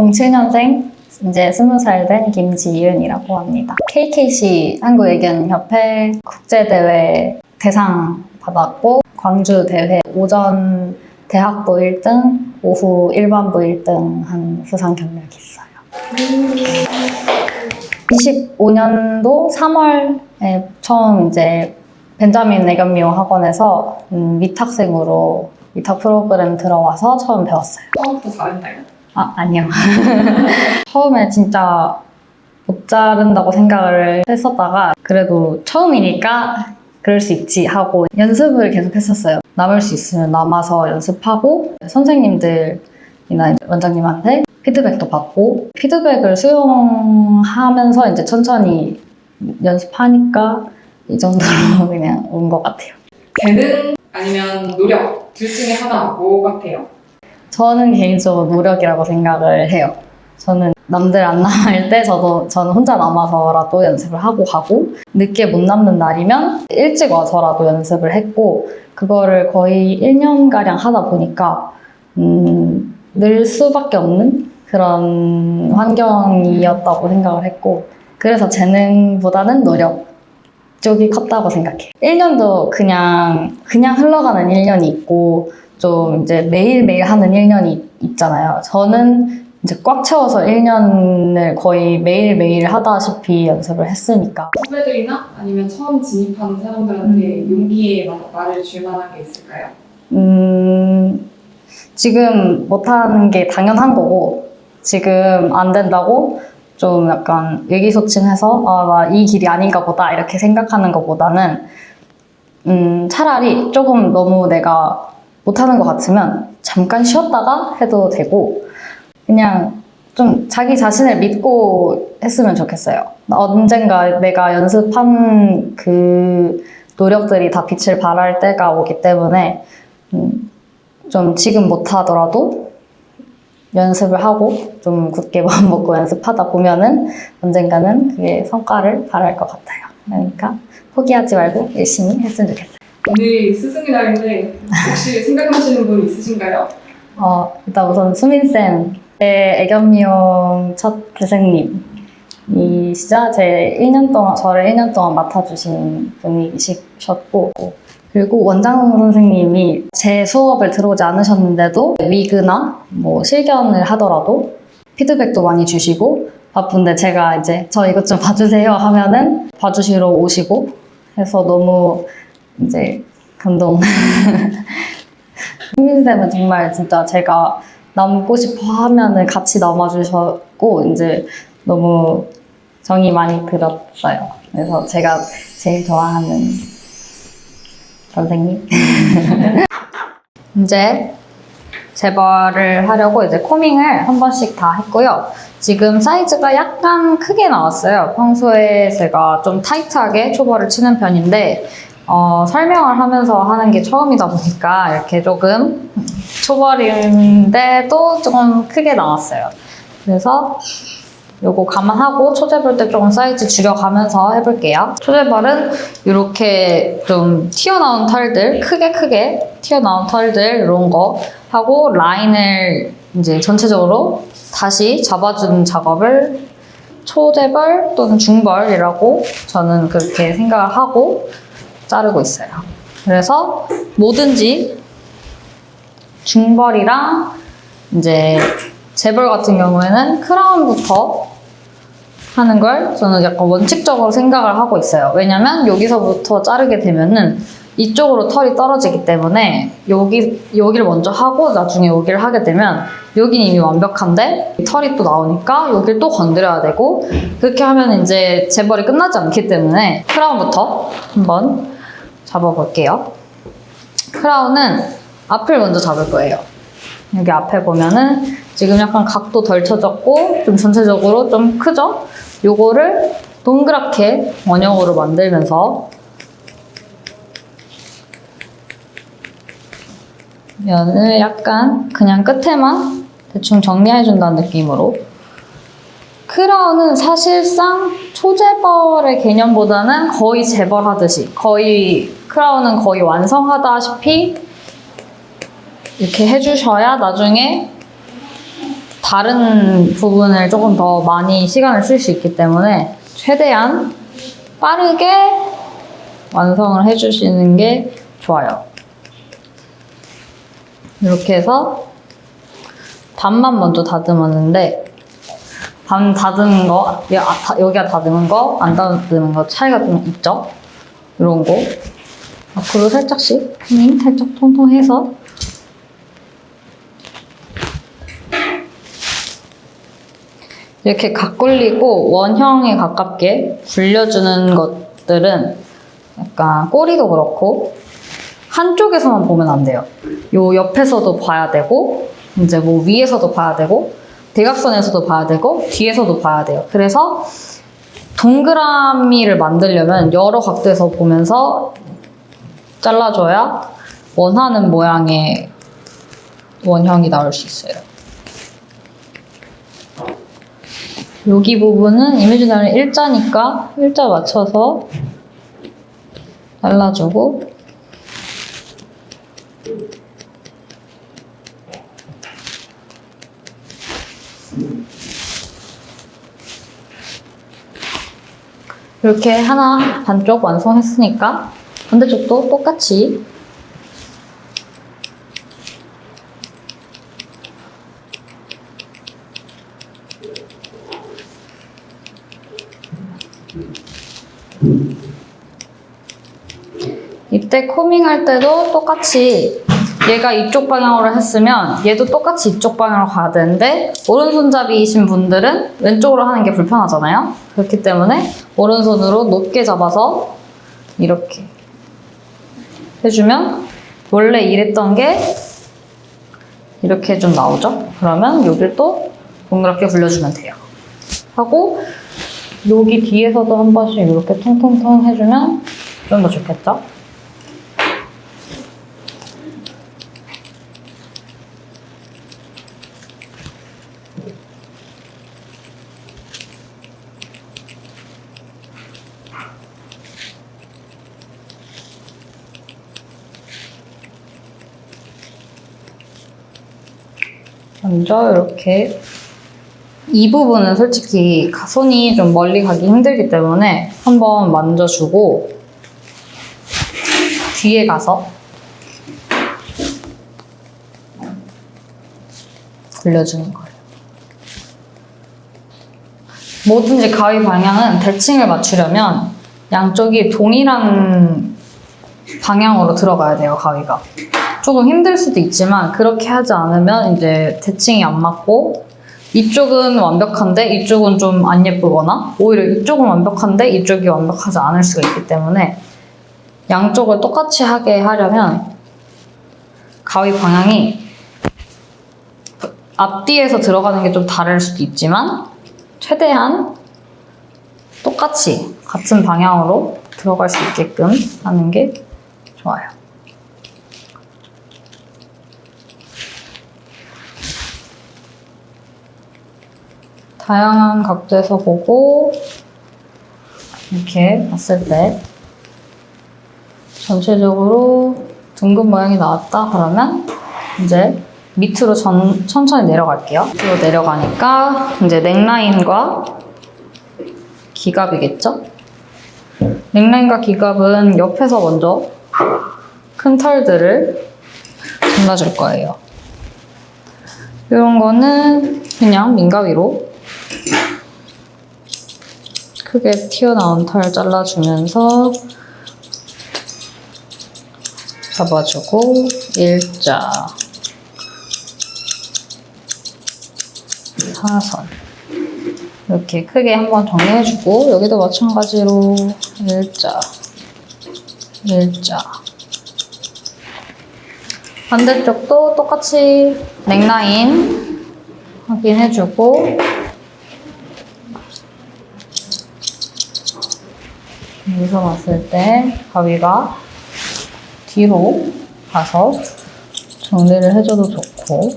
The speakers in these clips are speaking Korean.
07년생 이제 20살 된 김지윤이라고 합니다. KKC 한국예견협회 국제대회 대상 받았고 광주 대회 오전 대학부 1등, 오후 일반부 1등 한 수상 경력이 있어요. 25년도 3월에 처음 이제 벤자민 애견미용 학원에서 위탁생으로 위탁 프로그램 들어와서 처음 배웠어요. 처음부터 잘했나요? 아니요. 처음에 진짜 못 자른다고 생각을 했었다가 그래도 처음이니까 그럴 수 있지 하고 연습을 계속 했었어요. 남을 수 있으면 남아서 연습하고 선생님들이나 원장님한테 피드백도 받고 피드백을 수용하면서 이제 천천히 연습하니까 이 정도로 그냥 온 것 같아요. 재능 아니면 노력 둘 중에 하나 뭐 같아요? 저는 개인적으로 노력이라고 생각을 해요. 저는 남들 안 남을 때 저는 혼자 남아서라도 연습을 하고 가고 늦게 못 남는 날이면 일찍 와서라도 연습을 했고 그거를 거의 1년가량 하다 보니까 늘 수밖에 없는 그런 환경이었다고 생각을 했고 그래서 재능보다는 노력 쪽이 컸다고 생각해요. 1년도 그냥 흘러가는 1년이 있고 좀 이제 매일매일 하는 1년이 있잖아요. 저는 이제 꽉 채워서 1년을 거의 매일매일 하다시피 연습을 했으니까. 후배들이나 아니면 처음 진입하는 사람들한테 용기의 말을 줄 만한 게 있을까요? 지금 못하는 게 당연한 거고 지금 안 된다고 좀 약간 의기소침해서 나 이 길이 아닌가 보다 이렇게 생각하는 것보다는 차라리 조금 너무 내가 못하는 것 같으면 잠깐 쉬었다가 해도 되고 그냥 좀 자기 자신을 믿고 했으면 좋겠어요. 언젠가 내가 연습한 그 노력들이 다 빛을 발할 때가 오기 때문에 좀 지금 못하더라도 연습을 하고 좀 굳게 마음 먹고 연습하다 보면은 언젠가는 그게 성과를 발할 것 같아요. 그러니까 포기하지 말고 열심히 했으면 좋겠어요. 오늘 스승의 날인데 혹시 생각나시는 분 있으신가요? 일단 우선 수민쌤, 제 애견미용 첫 스승님이시자 저를 1년 동안 맡아주신 분이셨고 그리고 원장 선생님이 제 수업을 들어오지 않으셨는데도 위그나 뭐 실견을 하더라도 피드백도 많이 주시고 바쁜데 제가 이제 저 이것 좀 봐주세요 하면은 봐주시러 오시고 해서 너무 이제 감동. 수민쌤은 정말 진짜 제가 남고 싶어 하면은 같이 남아주셨고 이제 너무 정이 많이 들었어요. 그래서 제가 제일 좋아하는 선생님. 이제 재벌을 하려고 이제 코밍을 한 번씩 다 했고요. 지금 사이즈가 약간 크게 나왔어요. 평소에 제가 좀 타이트하게 초벌을 치는 편인데 설명을 하면서 하는 게 처음이다 보니까 이렇게 조금 초벌인데도 조금 크게 나왔어요. 그래서 요거 감안하고 초재벌 때 조금 사이즈 줄여가면서 해볼게요. 초재벌은 이렇게 좀 튀어나온 털들, 크게 튀어나온 털들 이런 거 하고 라인을 이제 전체적으로 다시 잡아주는 작업을 초재벌 또는 중벌이라고 저는 그렇게 생각을 하고 자르고 있어요. 그래서 뭐든지 중벌이랑 이제 재벌 같은 경우에는 크라운부터 하는 걸 저는 약간 원칙적으로 생각을 하고 있어요. 왜냐면 여기서부터 자르게 되면은 이쪽으로 털이 떨어지기 때문에 여기를 먼저 하고 나중에 여기를 하게 되면 여기는 이미 완벽한데 털이 또 나오니까 여기를 또 건드려야 되고 그렇게 하면 이제 재벌이 끝나지 않기 때문에 크라운부터 한번 잡아볼게요. 크라운은 앞을 먼저 잡을 거예요. 여기 앞에 보면은 지금 약간 각도 덜 쳐졌고 좀 전체적으로 좀 크죠? 요거를 동그랗게 원형으로 만들면서 면을 약간 그냥 끝에만 대충 정리해준다는 느낌으로. 크라운은 사실상 초재벌의 개념보다는 거의 재벌하듯이 크라운은 거의 완성하다시피 이렇게 해주셔야 나중에 다른 부분을 조금 더 많이 시간을 쓸 수 있기 때문에 최대한 빠르게 완성을 해주시는 게 좋아요. 이렇게 해서 반만 먼저 다듬었는데 반 다듬은 거, 여기가 다듬은 거, 안 다듬은 거 차이가 좀 있죠? 이런 거 앞으로 살짝씩 살짝 통통해서 이렇게 각골리고 원형에 가깝게 굴려주는 것들은 약간 꼬리도 그렇고 한쪽에서만 보면 안 돼요. 요 옆에서도 봐야 되고 이제 뭐 위에서도 봐야 되고 대각선에서도 봐야 되고 뒤에서도 봐야 돼요. 그래서 동그라미를 만들려면 여러 각도에서 보면서 잘라줘야 원하는 모양의 원형이 나올 수 있어요. 여기 부분은 이미지널이 일자니까 일자 맞춰서 잘라주고 이렇게 하나 반쪽 완성했으니까 반대쪽도 똑같이 이때 코밍할 때도 똑같이 얘가 이쪽 방향으로 했으면 얘도 똑같이 이쪽 방향으로 가야 되는데 오른손잡이이신 분들은 왼쪽으로 하는 게 불편하잖아요. 그렇기 때문에 오른손으로 높게 잡아서 이렇게 해주면 원래 이랬던 게 이렇게 좀 나오죠. 그러면 여기를 또 동그랗게 굴려주면 돼요. 하고 여기 뒤에서도 한 번씩 이렇게 통통통 해주면 좀 더 좋겠죠? 먼저 이렇게 이 부분은 솔직히 손이 좀 멀리 가기 힘들기 때문에 한번 만져주고 뒤에 가서 굴려주는 거예요. 뭐든지 가위 방향은 대칭을 맞추려면 양쪽이 동일한 방향으로 들어가야 돼요, 가위가. 조금 힘들 수도 있지만 그렇게 하지 않으면 이제 대칭이 안 맞고 이쪽은 완벽한데 이쪽은 좀 안 예쁘거나 오히려 이쪽은 완벽한데 이쪽이 완벽하지 않을 수가 있기 때문에 양쪽을 똑같이 하게 하려면 가위 방향이 앞뒤에서 들어가는 게 좀 다를 수도 있지만 최대한 똑같이 같은 방향으로 들어갈 수 있게끔 하는 게 좋아요. 다양한 각도에서 보고 이렇게 봤을 때 전체적으로 둥근 모양이 나왔다 그러면 이제 밑으로 천천히 내려갈게요. 밑으로 내려가니까 이제 넥라인과 기갑이겠죠? 넥라인과 기갑은 옆에서 먼저 큰 털들을 잘라줄 거예요. 이런 거는 그냥 민가위로 크게 튀어나온 털 잘라주면서 잡아주고 일자, 사선 이렇게 크게 한번 정리해주고 여기도 마찬가지로 일자, 일자 반대쪽도 똑같이 넥라인 확인해주고 여기서 봤을 때 가위가 뒤로 가서 정리를 해줘도 좋고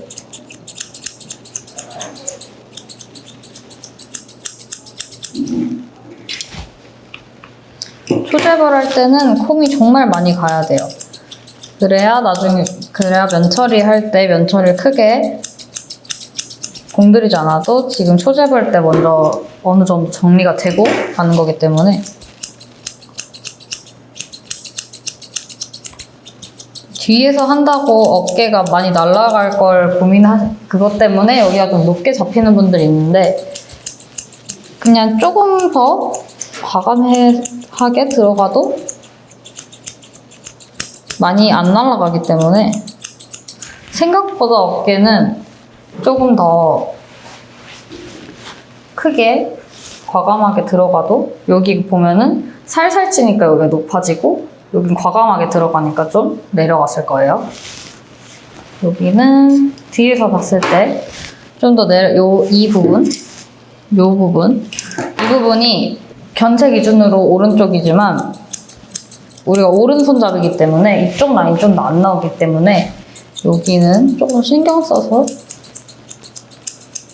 초재벌 할 때는 콤이 정말 많이 가야 돼요. 그래야 나중에 그래야 면 처리할 때 면 처리를 크게 공들이지 않아도 지금 초재벌 때 먼저 어느 정도 정리가 되고 가는 거기 때문에 뒤에서 한다고 어깨가 많이 날아갈 걸 그것 때문에 여기가 좀 높게 잡히는 분들이 있는데 그냥 조금 더 과감하게 들어가도 많이 안 날아가기 때문에 생각보다 어깨는 조금 더 크게 과감하게 들어가도 여기 보면은 살살 치니까 여기가 높아지고 여긴 과감하게 들어가니까 좀 내려갔을 거예요. 여기는 뒤에서 봤을 때 좀 더 이 부분이 견체 기준으로 오른쪽이지만 우리가 오른손잡이기 때문에 이쪽 라인 좀 더 안 나오기 때문에 여기는 조금 신경 써서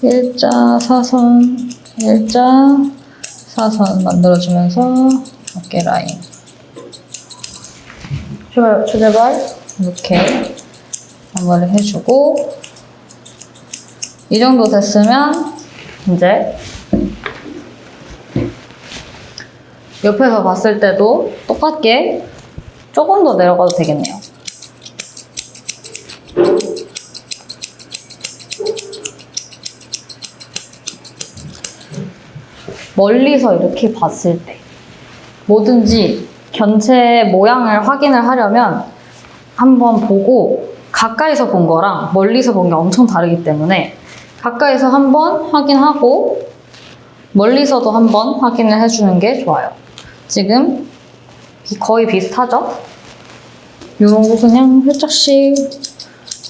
일자 사선 만들어주면서 어깨 라인 초재벌 이렇게 마무리 해주고 이 정도 됐으면 이제 옆에서 봤을 때도 똑같게 조금 더 내려가도 되겠네요. 멀리서 이렇게 봤을 때 뭐든지 견체 모양을 확인을 하려면 한번 보고 가까이서 본 거랑 멀리서 본 게 엄청 다르기 때문에 가까이서 한번 확인하고 멀리서도 한번 확인을 해주는 게 좋아요. 지금 거의 비슷하죠? 이런 거 그냥 살짝씩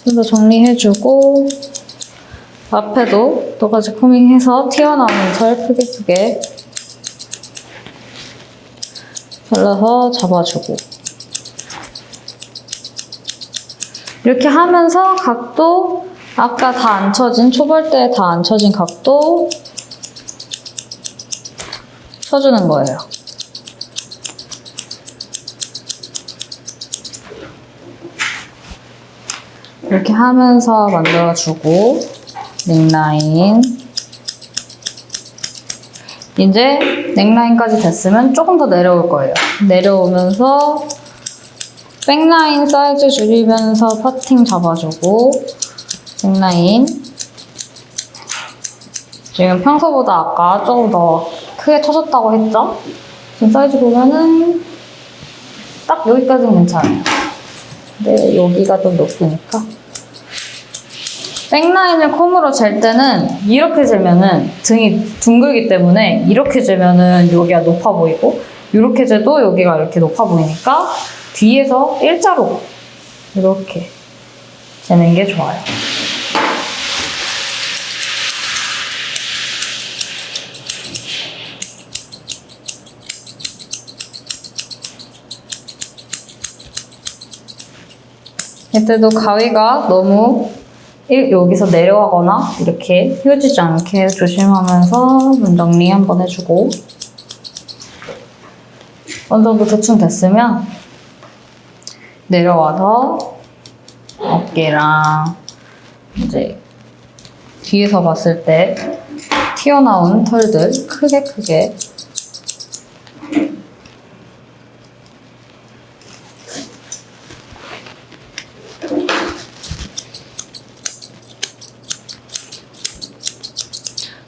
좀 더 정리해주고 앞에도 똑같이 코밍해서 튀어나오는 털 크게 잘라서 잡아주고 이렇게 하면서 각도 아까 다 안 쳐진 초벌 때 다 안 쳐진 각도 쳐주는 거예요. 이렇게 하면서 만들어주고 넥라인 이제 넥라인까지 됐으면 조금 더 내려올 거예요. 내려오면서 백라인 사이즈 줄이면서 파팅 잡아주고 넥라인 지금 평소보다 아까 조금 더 크게 쳐졌다고 했죠? 지금 사이즈 보면은 딱 여기까지는 괜찮아요. 근데 여기가 좀 높으니까 백라인을 콤으로 잴 때는 이렇게 재면은 등이 둥글기 때문에 이렇게 재면은 여기가 높아 보이고 이렇게 재도 여기가 이렇게 높아 보이니까 뒤에서 일자로 이렇게 재는 게 좋아요. 이때도 가위가 너무 여기서 내려가거나 이렇게 휘어지지 않게 조심하면서 눈 정리 한번 해주고 어느 정도 대충 됐으면 내려와서 어깨랑 이제 뒤에서 봤을 때 튀어나온 털들 크게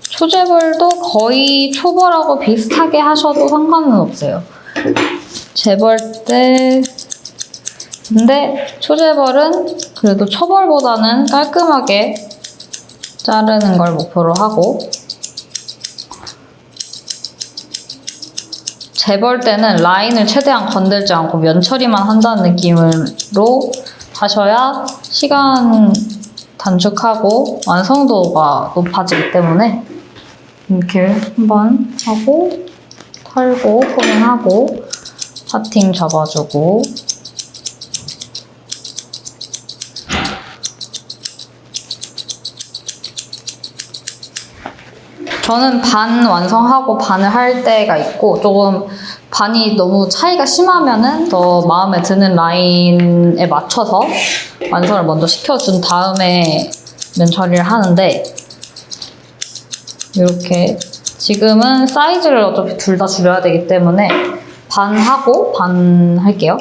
초재벌도 거의 초벌하고 비슷하게 하셔도 상관은 없어요. 재벌 때 근데 초재벌은 그래도 초벌보다는 깔끔하게 자르는 걸 목표로 하고 재벌 때는 라인을 최대한 건들지 않고 면 처리만 한다는 느낌으로 하셔야 시간 단축하고 완성도가 높아지기 때문에 이렇게 한번 하고 털고 코팅하고 파팅 잡아주고 저는 반 완성하고 반을 할 때가 있고 조금 반이 너무 차이가 심하면은 더 마음에 드는 라인에 맞춰서 완성을 먼저 시켜준 다음에 면 처리를 하는데 이렇게 지금은 사이즈를 어차피 둘 다 줄여야 되기 때문에 반 하고 반 할게요.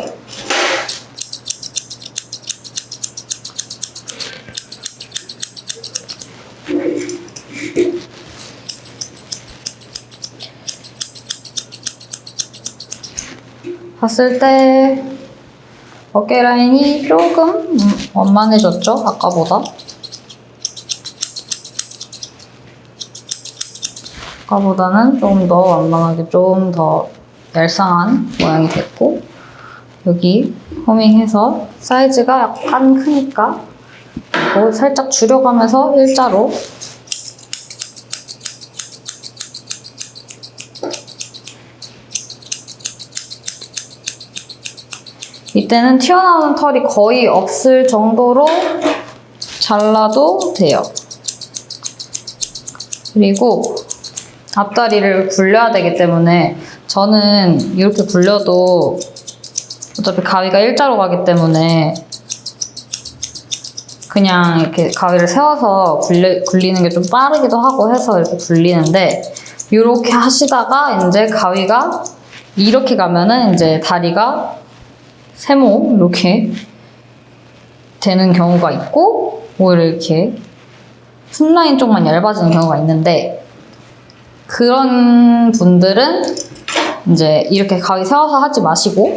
봤을 때 어깨 라인이 조금 완만해졌죠? 아까보다. 아까보다는 조금 더 완만하게 좀 더 얄쌍한 모양이 됐고, 여기 호밍해서 사이즈가 약간 크니까 이거 살짝 줄여가면서 일자로 이때는 튀어나오는 털이 거의 없을 정도로 잘라도 돼요. 그리고 앞다리를 굴려야 되기 때문에 저는 이렇게 굴려도 어차피 가위가 일자로 가기 때문에 그냥 이렇게 가위를 세워서 굴리는 게 좀 빠르기도 하고 해서 이렇게 굴리는데, 이렇게 하시다가 이제 가위가 이렇게 가면은 이제 다리가 세모 이렇게 되는 경우가 있고, 오히려 이렇게 흠라인 쪽만 얇아지는 경우가 있는데, 그런 분들은 이제 이렇게 가위 세워서 하지 마시고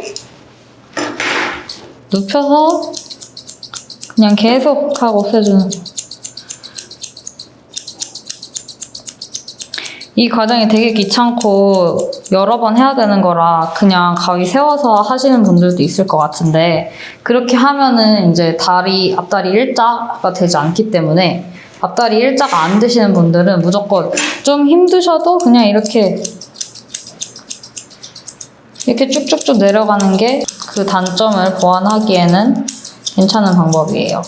눕혀서 그냥 계속 하고 세주는, 이 과정이 되게 귀찮고 여러 번 해야 되는 거라 그냥 가위 세워서 하시는 분들도 있을 것 같은데, 그렇게 하면은 이제 앞다리 일자가 되지 않기 때문에, 앞다리 일자가 안 되시는 분들은 무조건 좀 힘드셔도 그냥 이렇게 쭉쭉쭉 내려가는 게 그 단점을 보완하기에는 괜찮은 방법이에요.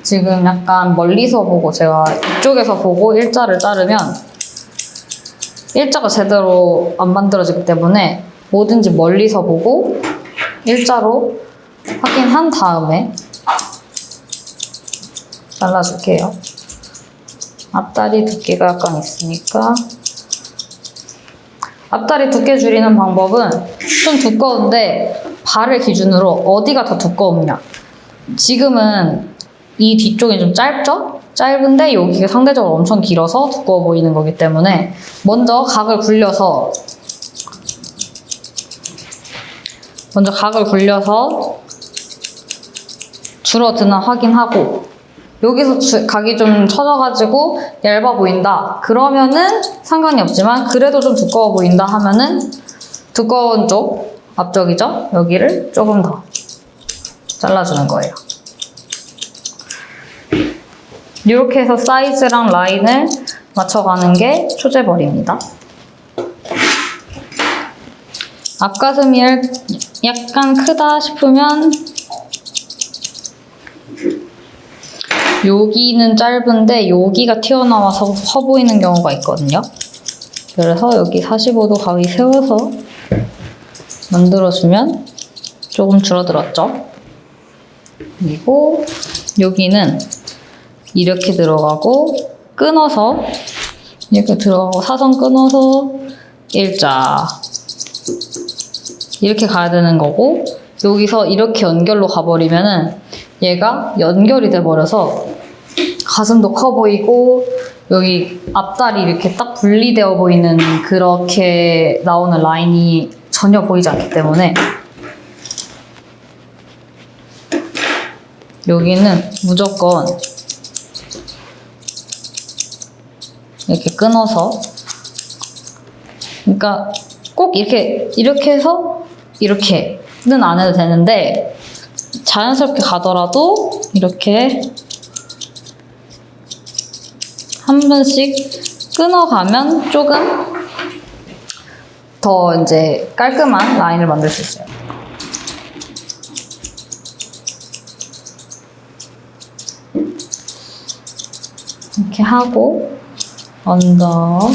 지금 약간 멀리서 보고, 제가 이쪽에서 보고 일자를 자르면 일자가 제대로 안 만들어지기 때문에 뭐든지 멀리서 보고 일자로 확인한 다음에 잘라줄게요. 앞다리 두께가 약간 있으니까. 앞다리 두께 줄이는 방법은 좀 두꺼운데 발을 기준으로 어디가 더 두꺼우냐. 지금은 이 뒤쪽이 좀 짧죠? 짧은데 여기가 상대적으로 엄청 길어서 두꺼워 보이는 거기 때문에 먼저 각을 굴려서 줄어드나 확인하고, 여기서 각이 좀 처져가지고 얇아 보인다 그러면은 상관이 없지만, 그래도 좀 두꺼워 보인다 하면은 두꺼운 쪽, 앞쪽이죠? 여기를 조금 더 잘라주는 거예요. 이렇게 해서 사이즈랑 라인을 맞춰가는 게 초제벌입니다. 앞가슴이 약간 크다 싶으면 여기는 짧은데 여기가 튀어나와서 커 보이는 경우가 있거든요. 그래서 여기 45도 가위 세워서 만들어주면 조금 줄어들었죠. 그리고 여기는 이렇게 들어가고 끊어서 이렇게 들어가고 사선 끊어서 일자 이렇게 가야 되는 거고, 여기서 이렇게 연결로 가버리면은 얘가 연결이 돼버려서 가슴도 커 보이고 여기 앞다리 이렇게 딱 분리되어 보이는, 그렇게 나오는 라인이 전혀 보이지 않기 때문에 여기는 무조건 이렇게 끊어서, 그러니까 꼭 이렇게 해서 이렇게는 안 해도 되는데, 자연스럽게 가더라도 이렇게 한 번씩 끊어가면 조금 더 이제 깔끔한 라인을 만들 수 있어요. 이렇게 하고 언더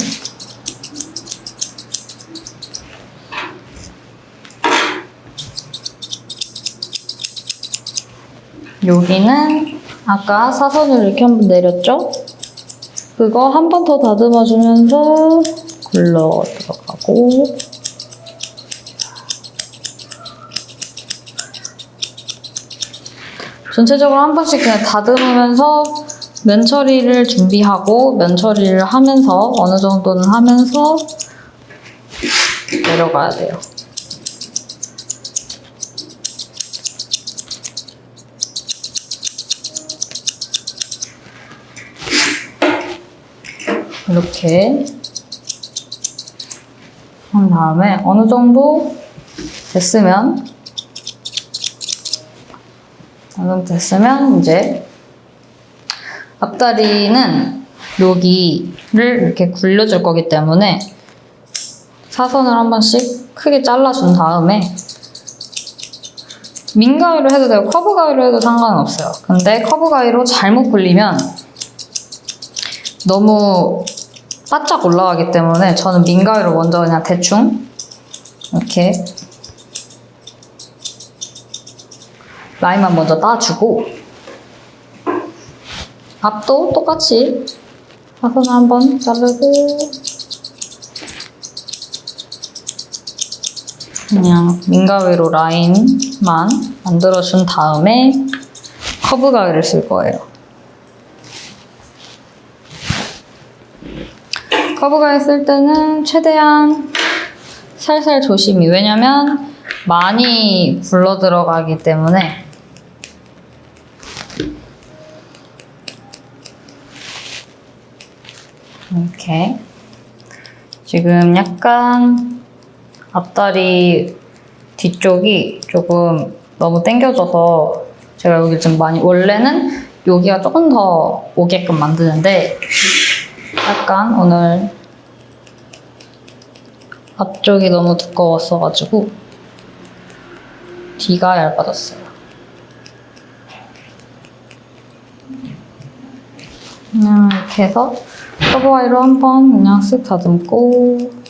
여기는 아까 사선을 이렇게 한번 내렸죠? 그거 한 번 더 다듬어주면서 굴러 들어가고 전체적으로 한 번씩 그냥 다듬으면서 면 처리를 준비하고 면 처리를 하면서 어느 정도는 하면서 내려가야 돼요. 이렇게 한 다음에 어느 정도 됐으면 이제 앞다리는 여기를 이렇게 굴려줄 거기 때문에 사선을 한 번씩 크게 잘라준 다음에 민가위로 해도 되고 커브 가위로 해도 상관없어요. 근데 커브 가위로 잘못 굴리면 너무 바짝 올라가기 때문에 저는 민가위로 먼저 그냥 대충 이렇게 라인만 먼저 따주고 앞도 똑같이 사선을 한번 자르고 그냥 민가위로 라인만 만들어준 다음에 커브 가위를 쓸 거예요. 커브 가위 쓸 때는 최대한 살살 조심히, 왜냐면 많이 굴러 들어가기 때문에. 이렇게 지금 약간 앞다리 뒤쪽이 조금 너무 당겨져서 제가 여기 좀 많이, 원래는 여기가 조금 더 오게끔 만드는데 약간 오늘 앞쪽이 너무 두꺼웠어가지고 뒤가 얇아졌어요. 그냥 이렇게 해서 커브 가위로 한번 그냥 쓱 다듬고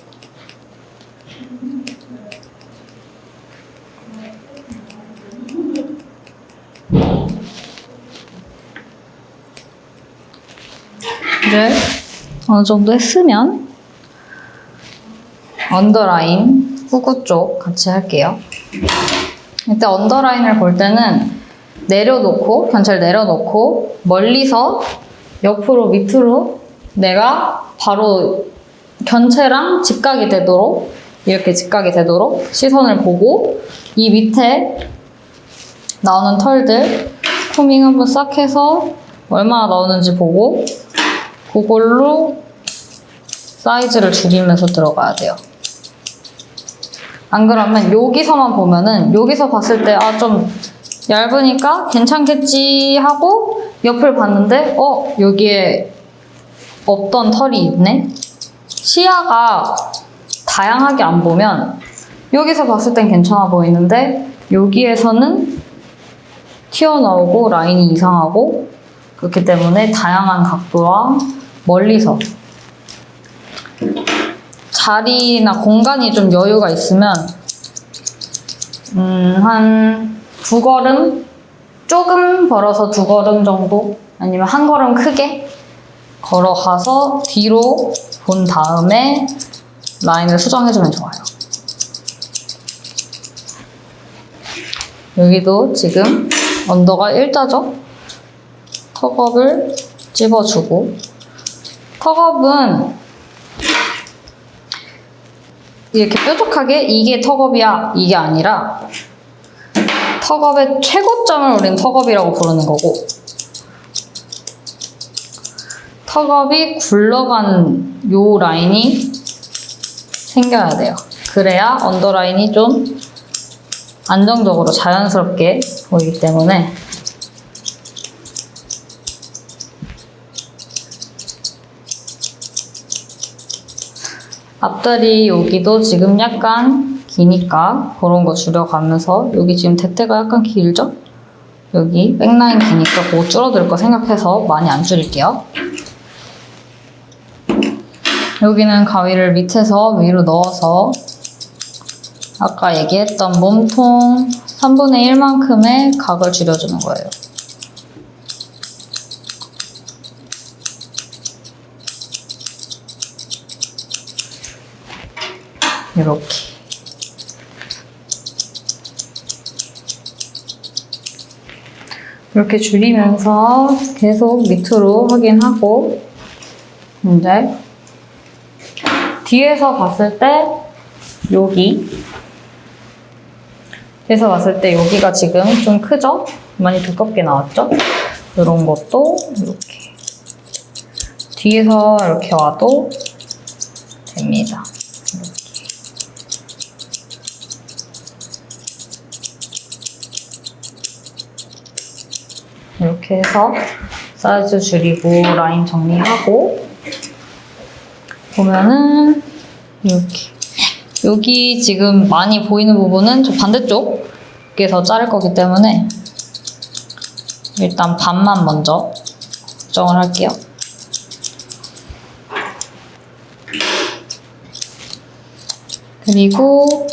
이제 어느 정도 했으면 언더라인 후구 쪽 같이 할게요. 일단 언더라인을 볼 때는 내려놓고, 견체를 내려놓고 멀리서 옆으로 밑으로 내가 바로 견체랑 직각이 되도록, 이렇게 직각이 되도록 시선을 보고 이 밑에 나오는 털들 코밍 한번 싹 해서 얼마나 나오는지 보고 그걸로 사이즈를 줄이면서 들어가야 돼요. 안 그러면 여기서만 보면은, 여기서 봤을 때 아, 좀 얇으니까 괜찮겠지 하고 옆을 봤는데 여기에 없던 털이 있네? 시야가 다양하게 안 보면 여기서 봤을 땐 괜찮아 보이는데 여기에서는 튀어나오고 라인이 이상하고, 그렇기 때문에 다양한 각도와 멀리서 자리나 공간이 좀 여유가 있으면 한 2걸음 조금 벌어서 2걸음 정도, 아니면 1걸음 크게 걸어가서 뒤로 본 다음에 라인을 수정해주면 좋아요. 여기도 지금 언더가 일자죠? 턱업을 찝어주고, 턱업은 이렇게 뾰족하게 이게 턱업이야 이게 아니라 턱업의 최고점을 우린 턱업이라고 부르는 거고, 턱업이 굴러가는 요 라인이 생겨야 돼요. 그래야 언더라인이 좀 안정적으로 자연스럽게 보이기 때문에 앞다리 여기도 지금 약간 기니까 그런 거 줄여가면서, 여기 지금 대퇴가 약간 길죠? 여기 백라인 기니까 그거 줄어들 거 생각해서 많이 안 줄일게요. 여기는 가위를 밑에서 위로 넣어서 아까 얘기했던 몸통 3분의 1만큼의 각을 줄여주는 거예요. 이렇게. 이렇게 줄이면서 계속 밑으로 확인하고, 이제 뒤에서 봤을 때 뒤에서 봤을 때 여기가 지금 좀 크죠? 많이 두껍게 나왔죠? 이런 것도 이렇게 뒤에서 이렇게 와도 됩니다. 이렇게 해서 사이즈 줄이고 라인 정리하고 보면은 이렇게 여기 지금 많이 보이는 부분은 저 반대쪽에서 자를 거기 때문에 일단 반만 먼저 고정을 할게요. 그리고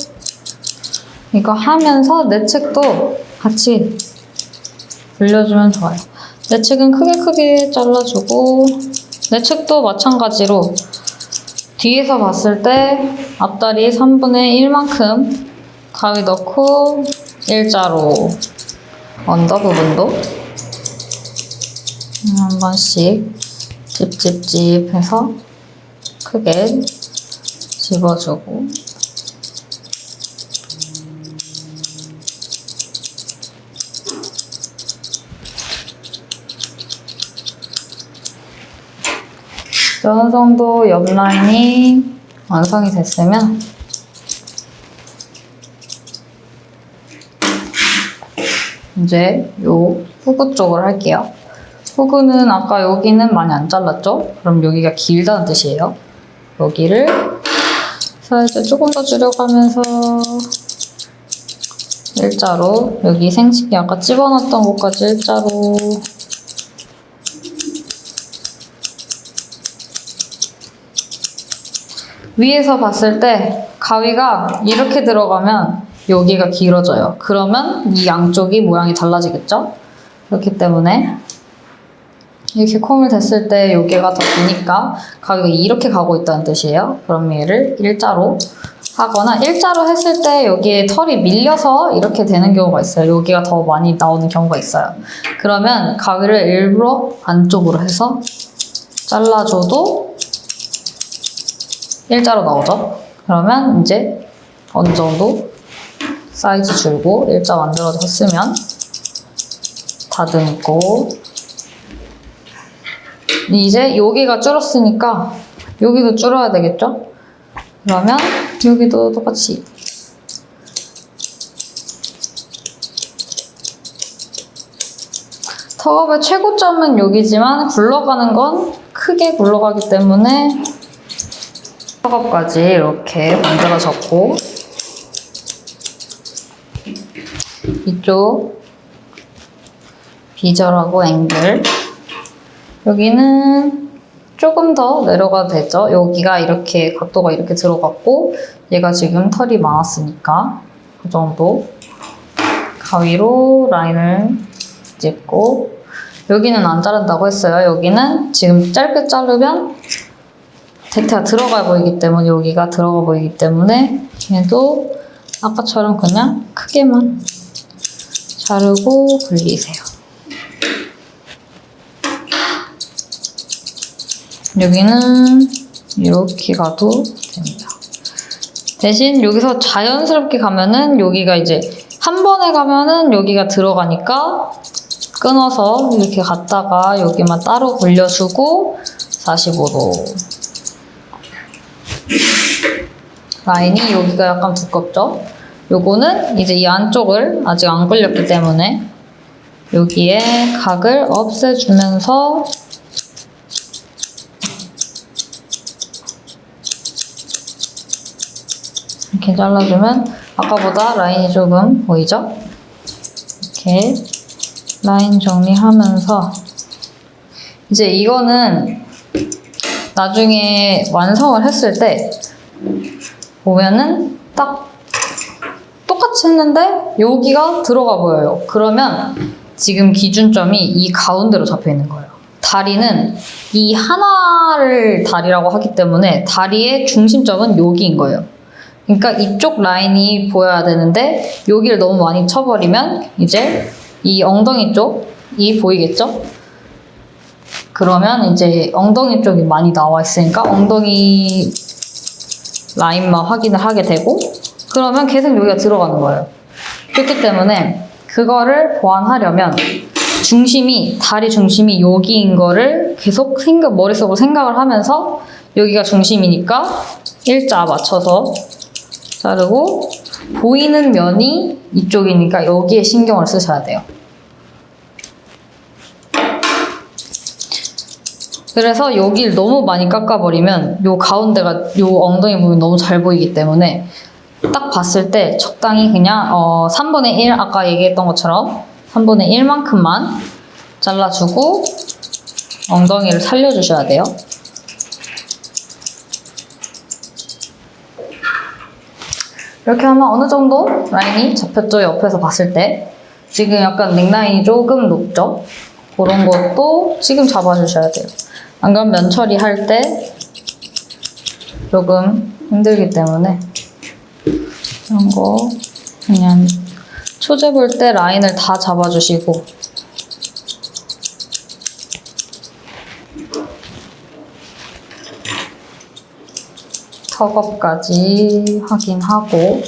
이거 하면서 내측도 같이 늘려주면 좋아요. 내측은 크게 잘라주고 내측도 마찬가지로 뒤에서 봤을 때 앞다리 3분의 1만큼 가위 넣고 일자로 언더 부분도 한 번씩 찝찝찝 해서 크게 집어주고 어느 정도 옆 라인이 완성이 됐으면 이제 요 후구 쪽을 할게요. 후구는 아까 여기는 많이 안 잘랐죠? 그럼 여기가 길다는 뜻이에요. 여기를 사이즈 조금 더 줄여가면서 일자로 여기 생식기 아까 집어넣었던 곳까지 일자로 위에서 봤을 때 가위가 이렇게 들어가면 여기가 길어져요. 그러면 이 양쪽이 모양이 달라지겠죠? 그렇기 때문에 이렇게 콤을 댔을 때 여기가 더 기니까 가위가 이렇게 가고 있다는 뜻이에요. 그럼 얘를 일자로 하거나 일자로 했을 때 여기에 털이 밀려서 이렇게 되는 경우가 있어요. 여기가 더 많이 나오는 경우가 있어요. 그러면 가위를 일부러 안쪽으로 해서 잘라줘도 일자로 나오죠? 그러면 이제 어느 정도 사이즈 줄고 일자 만들어졌으면 다듬고 이제 여기가 줄었으니까 여기도 줄어야 되겠죠? 그러면 여기도 똑같이 턱업의 최고점은 여기지만 굴러가는 건 크게 굴러가기 때문에 턱업까지 이렇게 만들어졌고 이쪽 비절하고 앵글 여기는 조금 더 내려가도 되죠. 여기가 이렇게 각도가 이렇게 들어갔고 얘가 지금 털이 많았으니까 그 정도 가위로 라인을 짚고 여기는 안 자른다고 했어요. 여기는 지금 짧게 자르면 대퇴가 들어가 보이기 때문에 여기가 들어가 보이기 때문에 얘도 아까처럼 그냥 크게만 자르고 굴리세요. 여기는 이렇게 가도 됩니다. 대신 여기서 자연스럽게 가면은 여기가 이제 한 번에 가면은 여기가 들어가니까 끊어서 이렇게 갔다가 여기만 따로 굴려주고 45도 라인이 여기가 약간 두껍죠? 요거는 이제 이 안쪽을 아직 안 굴렸기 때문에 여기에 각을 없애주면서 이렇게 잘라주면 아까보다 라인이 조금 보이죠? 이렇게 라인 정리하면서 이제 이거는 나중에 완성을 했을 때 보면은 딱 똑같이 했는데 여기가 들어가 보여요. 그러면 지금 기준점이 이 가운데로 잡혀 있는 거예요. 다리는 이 하나를 다리라고 하기 때문에 다리의 중심점은 여기인 거예요. 그러니까 이쪽 라인이 보여야 되는데 여기를 너무 많이 쳐버리면 이제 이 엉덩이 쪽이 보이겠죠? 그러면 이제 엉덩이 쪽이 많이 나와 있으니까 엉덩이 라인만 확인을 하게 되고 그러면 계속 여기가 들어가는 거예요. 그렇기 때문에 그거를 보완하려면 다리 중심이 여기인 거를 계속 머릿속으로 생각을 하면서 여기가 중심이니까 일자 맞춰서 자르고 보이는 면이 이쪽이니까 여기에 신경을 쓰셔야 돼요. 그래서 여기를 너무 많이 깎아버리면 요 가운데가 요 엉덩이 부분이 너무 잘 보이기 때문에 딱 봤을 때 적당히 그냥 3분의 1 아까 얘기했던 것처럼 3분의 1만큼만 잘라주고 엉덩이를 살려주셔야 돼요. 이렇게 하면 어느 정도 라인이 잡혔죠? 옆에서 봤을 때. 지금 약간 넥라인이 조금 높죠? 그런 것도 지금 잡아주셔야 돼요. 안 그러면 면 처리할 때 조금 힘들기 때문에 이런 거 그냥 초제 볼 때 라인을 다 잡아주시고 턱업까지 확인하고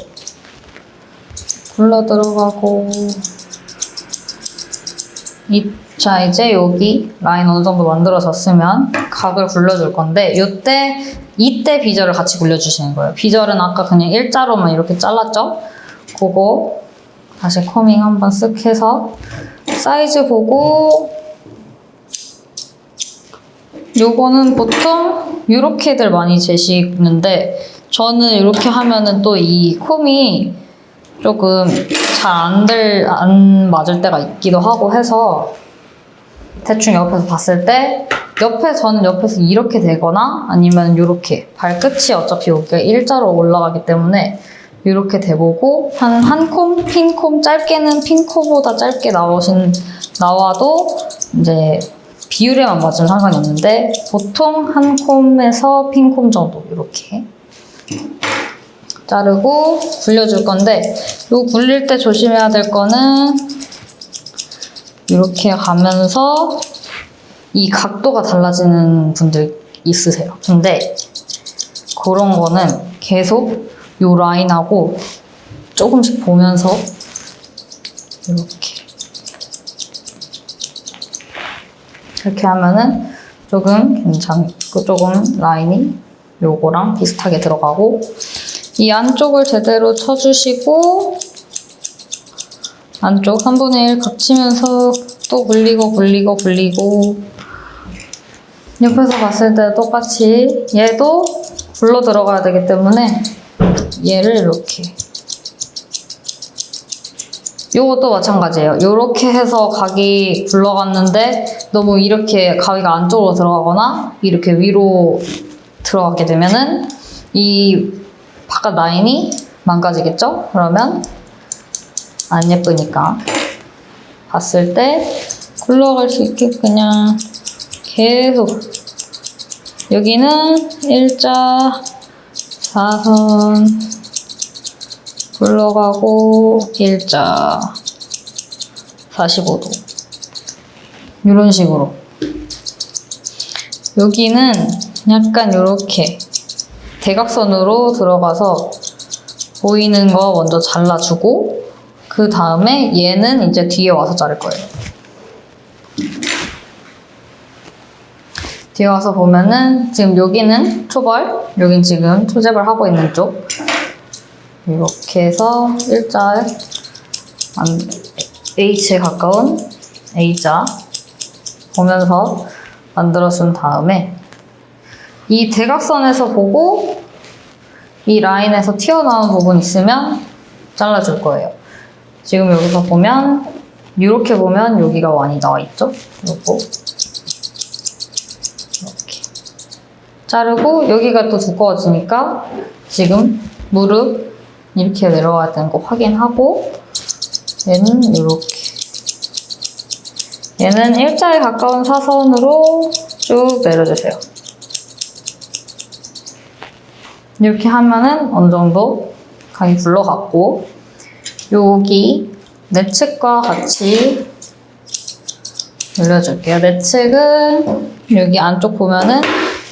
굴러 들어가고 자 이제 여기 라인 어느 정도 만들어졌으면 각을 굴려줄 건데 이때 비저를 같이 굴려주시는 거예요. 비저는 아까 그냥 일자로만 이렇게 잘랐죠? 그거 다시 커밍 한번 쓱 해서 사이즈 보고 요거는 보통 이렇게들 많이 재시는데 저는 이렇게 하면은 또 이 콤이 조금 잘 안 맞을 때가 있기도 하고 해서 대충 옆에서 봤을 때 저는 옆에서 이렇게 되거나 아니면 이렇게 발끝이 어차피 여기가 일자로 올라가기 때문에 이렇게 돼보고 한 콤, 핀콤 짧게는 핀콤보다 짧게 나와도 이제 비율에만 맞으면 상관이 없는데 보통 한 콤에서 핀콤 정도 이렇게 자르고 굴려줄 건데 요 굴릴 때 조심해야 될 거는 이렇게 가면서 이 각도가 달라지는 분들 있으세요. 근데 그런 거는 계속 요 라인하고 조금씩 보면서 이렇게 하면은 조금 괜찮고 조금 라인이 요거랑 비슷하게 들어가고 이 안쪽을 제대로 쳐주시고 안쪽 3분의 1 겹치면서 또 굴리고 옆에서 봤을 때 똑같이 얘도 굴러 들어가야 되기 때문에 얘를 이렇게 요것도 마찬가지예요. 이렇게 해서 각이 굴러갔는데 너무 이렇게 가위가 안쪽으로 들어가거나 이렇게 위로 들어가게 되면은 이 바깥 라인이 망가지겠죠? 그러면 안 예쁘니까 봤을 때 굴러갈 수 있게 그냥 계속 여기는 일자 4선 굴러가고 일자 45도 이런 식으로 여기는 약간 이렇게 대각선으로 들어가서 보이는 거 먼저 잘라주고 그 다음에 얘는 이제 뒤에 와서 자를 거예요. 뒤에 와서 보면은 지금 여기는 초벌, 여긴 지금 초제벌 하고 있는 쪽 이렇게 해서 일자 H에 가까운 A자 보면서 만들어준 다음에 이 대각선에서 보고 이 라인에서 튀어나온 부분 있으면 잘라줄 거예요. 지금 여기서 보면 이렇게 보면 여기가 많이 나와 있죠? 요거 이렇게 자르고 여기가 또 두꺼워지니까 지금 무릎 이렇게 내려와야 되는 거 확인하고 얘는 이렇게 얘는 일자에 가까운 사선으로 쭉 내려주세요. 이렇게 하면은 어느 정도 가위 불러갖고 여기 내측과 같이 올려줄게요. 내측은 여기 안쪽 보면은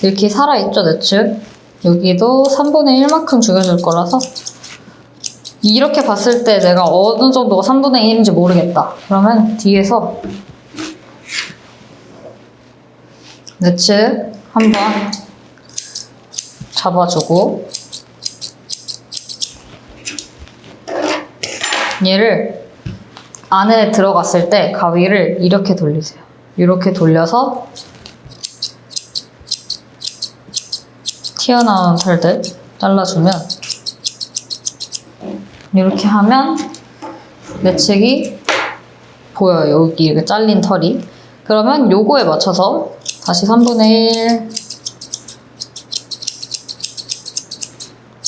이렇게 살아있죠, 내측. 여기도 3분의 1만큼 죽여줄 거라서 이렇게 봤을 때 내가 어느 정도가 3분의 1인지 모르겠다. 그러면 뒤에서 내측 한번 잡아주고 얘를 안에 들어갔을 때 가위를 이렇게 돌리세요. 이렇게 돌려서 튀어나온 털들 잘라주면 이렇게 하면 내측이 보여요. 여기 이렇게 잘린 털이. 그러면 요거에 맞춰서 다시 3분의 1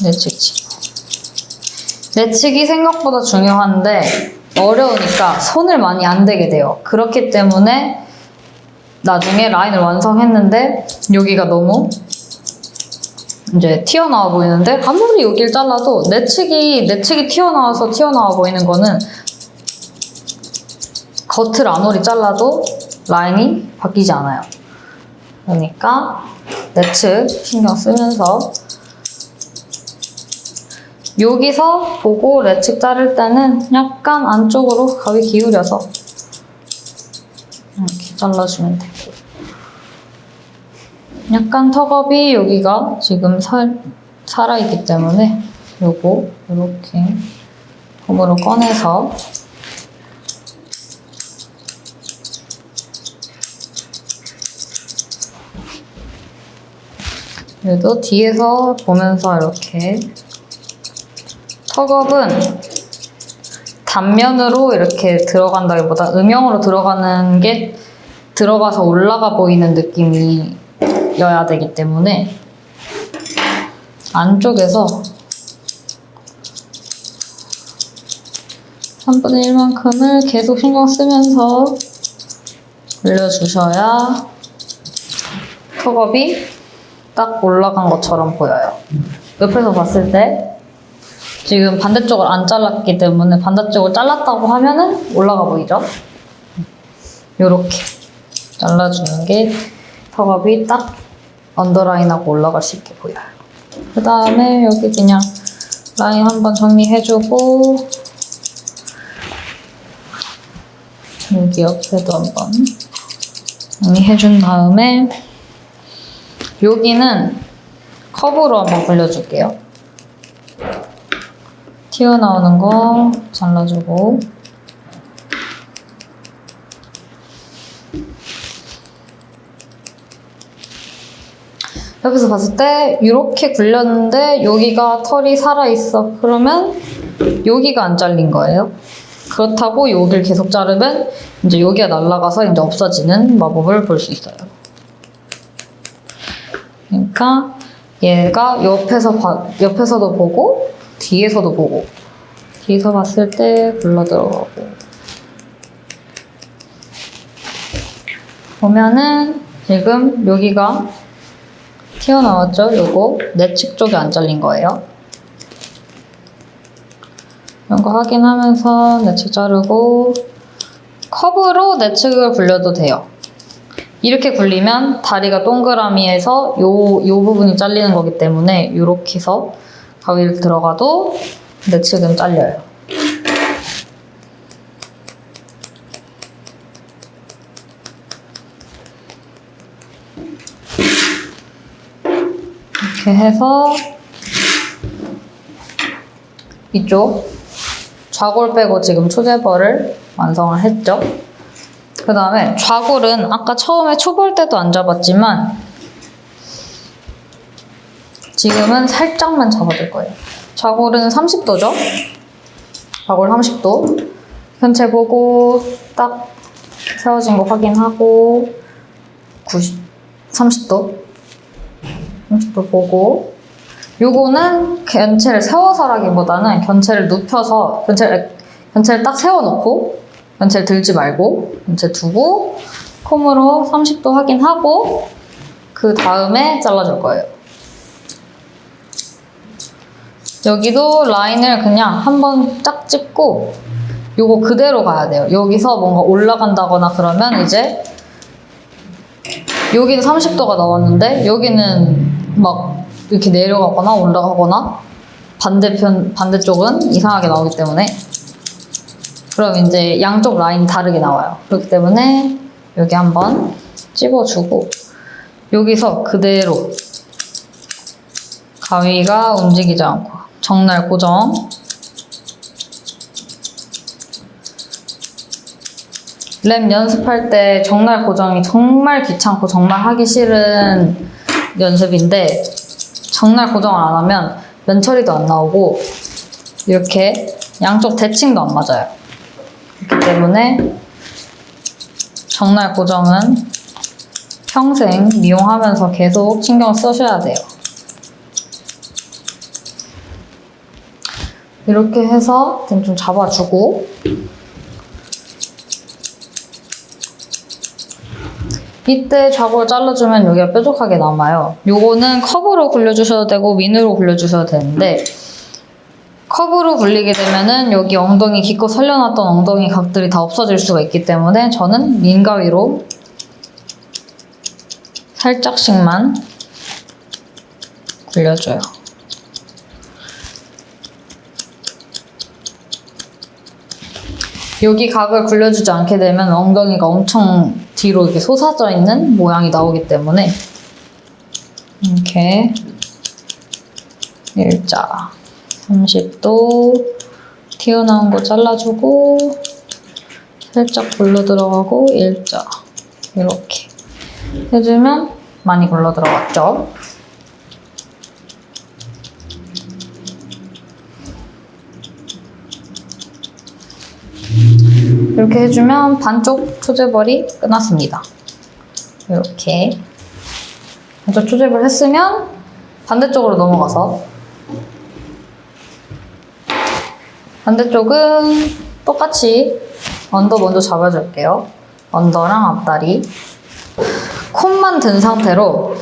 내측 치고. 내측이 생각보다 중요한데 어려우니까 손을 많이 안 대게 돼요. 그렇기 때문에 나중에 라인을 완성했는데 여기가 너무 이제 튀어나와 보이는데 아무리 여기를 잘라도 내측이 튀어나와 보이는 거는 겉을 아무리 잘라도 라인이 바뀌지 않아요. 그러니까 내측 신경 쓰면서 여기서 보고 내측 자를 때는 약간 안쪽으로 가위 기울여서 이렇게 잘라주면 되고 약간 턱업이 여기가 지금 살아있기 때문에 요거 이렇게 폼으로 꺼내서 그래도 뒤에서 보면서 이렇게 턱업은 단면으로 이렇게 들어간다기보다 음영으로 들어가는 게 들어가서 올라가 보이는 느낌이어야 되기 때문에 안쪽에서 3분의 1만큼을 계속 신경 쓰면서 올려주셔야 턱업이 딱 올라간 것처럼 보여요. 옆에서 봤을 때 지금 반대쪽을 안 잘랐기 때문에 반대쪽을 잘랐다고 하면은 올라가 보이죠? 요렇게 잘라주는 게 턱업이 딱 언더라인하고 올라갈 수 있게 보여요. 그 다음에 여기 그냥 라인 한번 정리해주고 여기 옆에도 한번 정리해준 다음에 여기는 컵으로 한번 불려줄게요. 튀어나오는 거 잘라주고 옆에서 봤을 때 이렇게 굴렸는데 여기가 털이 살아있어. 그러면 여기가 안 잘린 거예요. 그렇다고 여기를 계속 자르면 이제 여기가 날아가서 이제 없어지는 마법을 볼 수 있어요. 그러니까 얘가 옆에서도 보고 뒤에서도 보고 뒤에서 봤을 때 굴러 들어가고 보면은 지금 여기가 튀어나왔죠? 요거 내측 쪽이 안 잘린 거예요. 이런 거 확인하면서 내측 자르고 컵으로 내측을 굴려도 돼요. 이렇게 굴리면 다리가 동그라미에서 요 부분이 잘리는 거기 때문에 이렇게 해서 가위를 들어가도 내측은 잘려요. 이렇게 해서 이쪽 좌골 빼고 지금 초제벌을 완성을 했죠. 그 다음에 좌골은 아까 처음에 초벌 때도 안 잡았지만 지금은 살짝만 잡아줄 거예요. 좌골은 30도죠? 좌골 30도. 현체 보고 딱 세워진 거 확인하고 30도. 30도 보고 요거는 견체를 세워서라기보다는 견체를 눕혀서 견체를 딱 세워놓고 견체를 들지 말고 견체 두고 콤으로 30도 확인하고 그 다음에 잘라줄 거예요. 여기도 라인을 그냥 한번 딱 찍고 요거 그대로 가야 돼요. 여기서 뭔가 올라간다거나 그러면 이제 여기는 30도가 나왔는데 여기는 막 이렇게 내려가거나 올라가거나 반대쪽은 이상하게 나오기 때문에 그럼 이제 양쪽 라인이 다르게 나와요. 그렇기 때문에 여기 한번 찝어주고 여기서 그대로 가위가 움직이지 않고 정날 고정. 랩 연습할 때 정날 고정이 정말 귀찮고 정말 하기 싫은 연습인데 정날 고정을 안 하면 면 처리도 안 나오고 이렇게 양쪽 대칭도 안 맞아요. 그렇기 때문에 정날 고정은 평생 미용하면서 계속 신경 쓰셔야 돼요. 이렇게 해서 좀 잡아주고 이때 좌골 잘라주면 여기가 뾰족하게 남아요. 요거는 컵으로 굴려주셔도 되고 윈으로 굴려주셔도 되는데 컵으로 굴리게 되면은 여기 엉덩이 기껏 살려놨던 엉덩이 각들이 다 없어질 수가 있기 때문에 저는 민 가위로 살짝씩만 굴려줘요. 여기 각을 굴려주지 않게 되면 엉덩이가 엄청 뒤로 이렇게 솟아져 있는 모양이 나오기 때문에 이렇게 일자 30도 튀어나온 거 잘라주고 살짝 굴러 들어가고 일자 이렇게 해주면 많이 굴러 들어갔죠. 이렇게 해주면 반쪽 초제벌이 끝났습니다. 이렇게 반쪽 초제벌 했으면 반대쪽으로 넘어가서 반대쪽은 똑같이 언더 먼저 잡아줄게요. 언더랑 앞다리 콤만 든 상태로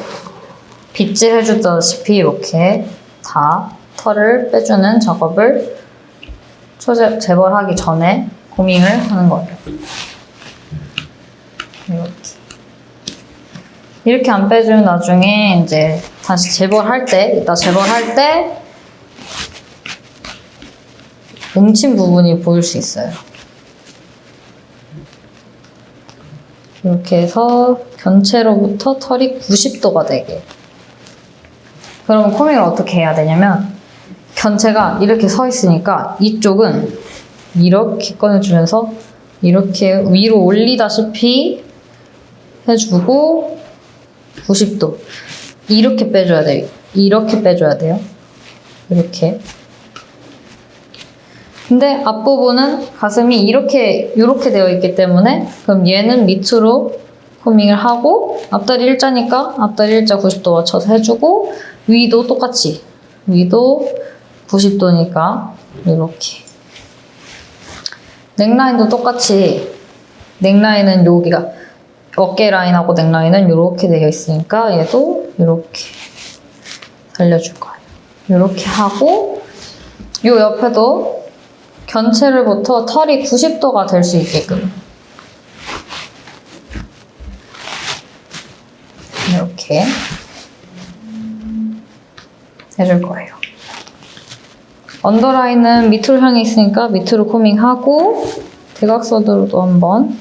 빗질 해주다시피 이렇게 다 털을 빼주는 작업을 재벌하기 전에 고밍을 하는 거예요. 이렇게 안 빼주면 나중에 이제 다시 재벌할 때, 이따 재벌할 때 뭉친 부분이 보일 수 있어요. 이렇게 해서 견체로부터 털이 90도가 되게. 그러면 코밍을 어떻게 해야 되냐면 견체가 이렇게 서 있으니까 이쪽은 이렇게 꺼내주면서 이렇게 위로 올리다시피 해주고 90도 이렇게 빼줘야 돼요. 이렇게 빼줘야 돼요. 이렇게. 근데 앞부분은 가슴이 이렇게 되어 있기 때문에 그럼 얘는 밑으로 코밍을 하고 앞다리 일자니까 앞다리 일자 90도 맞춰서 해주고 위도 똑같이 위도 90도니까 이렇게 넥라인도 똑같이 넥라인은 여기가 어깨 라인하고 넥라인은 이렇게 되어 있으니까 얘도 이렇게 살려줄 거예요. 이렇게 하고 이 옆에도 견체를부터 털이 90도가 될 수 있게끔 이렇게 해줄 거예요. 언더라인은 밑으로 향해 있으니까 밑으로 코밍하고 대각선으로도 한번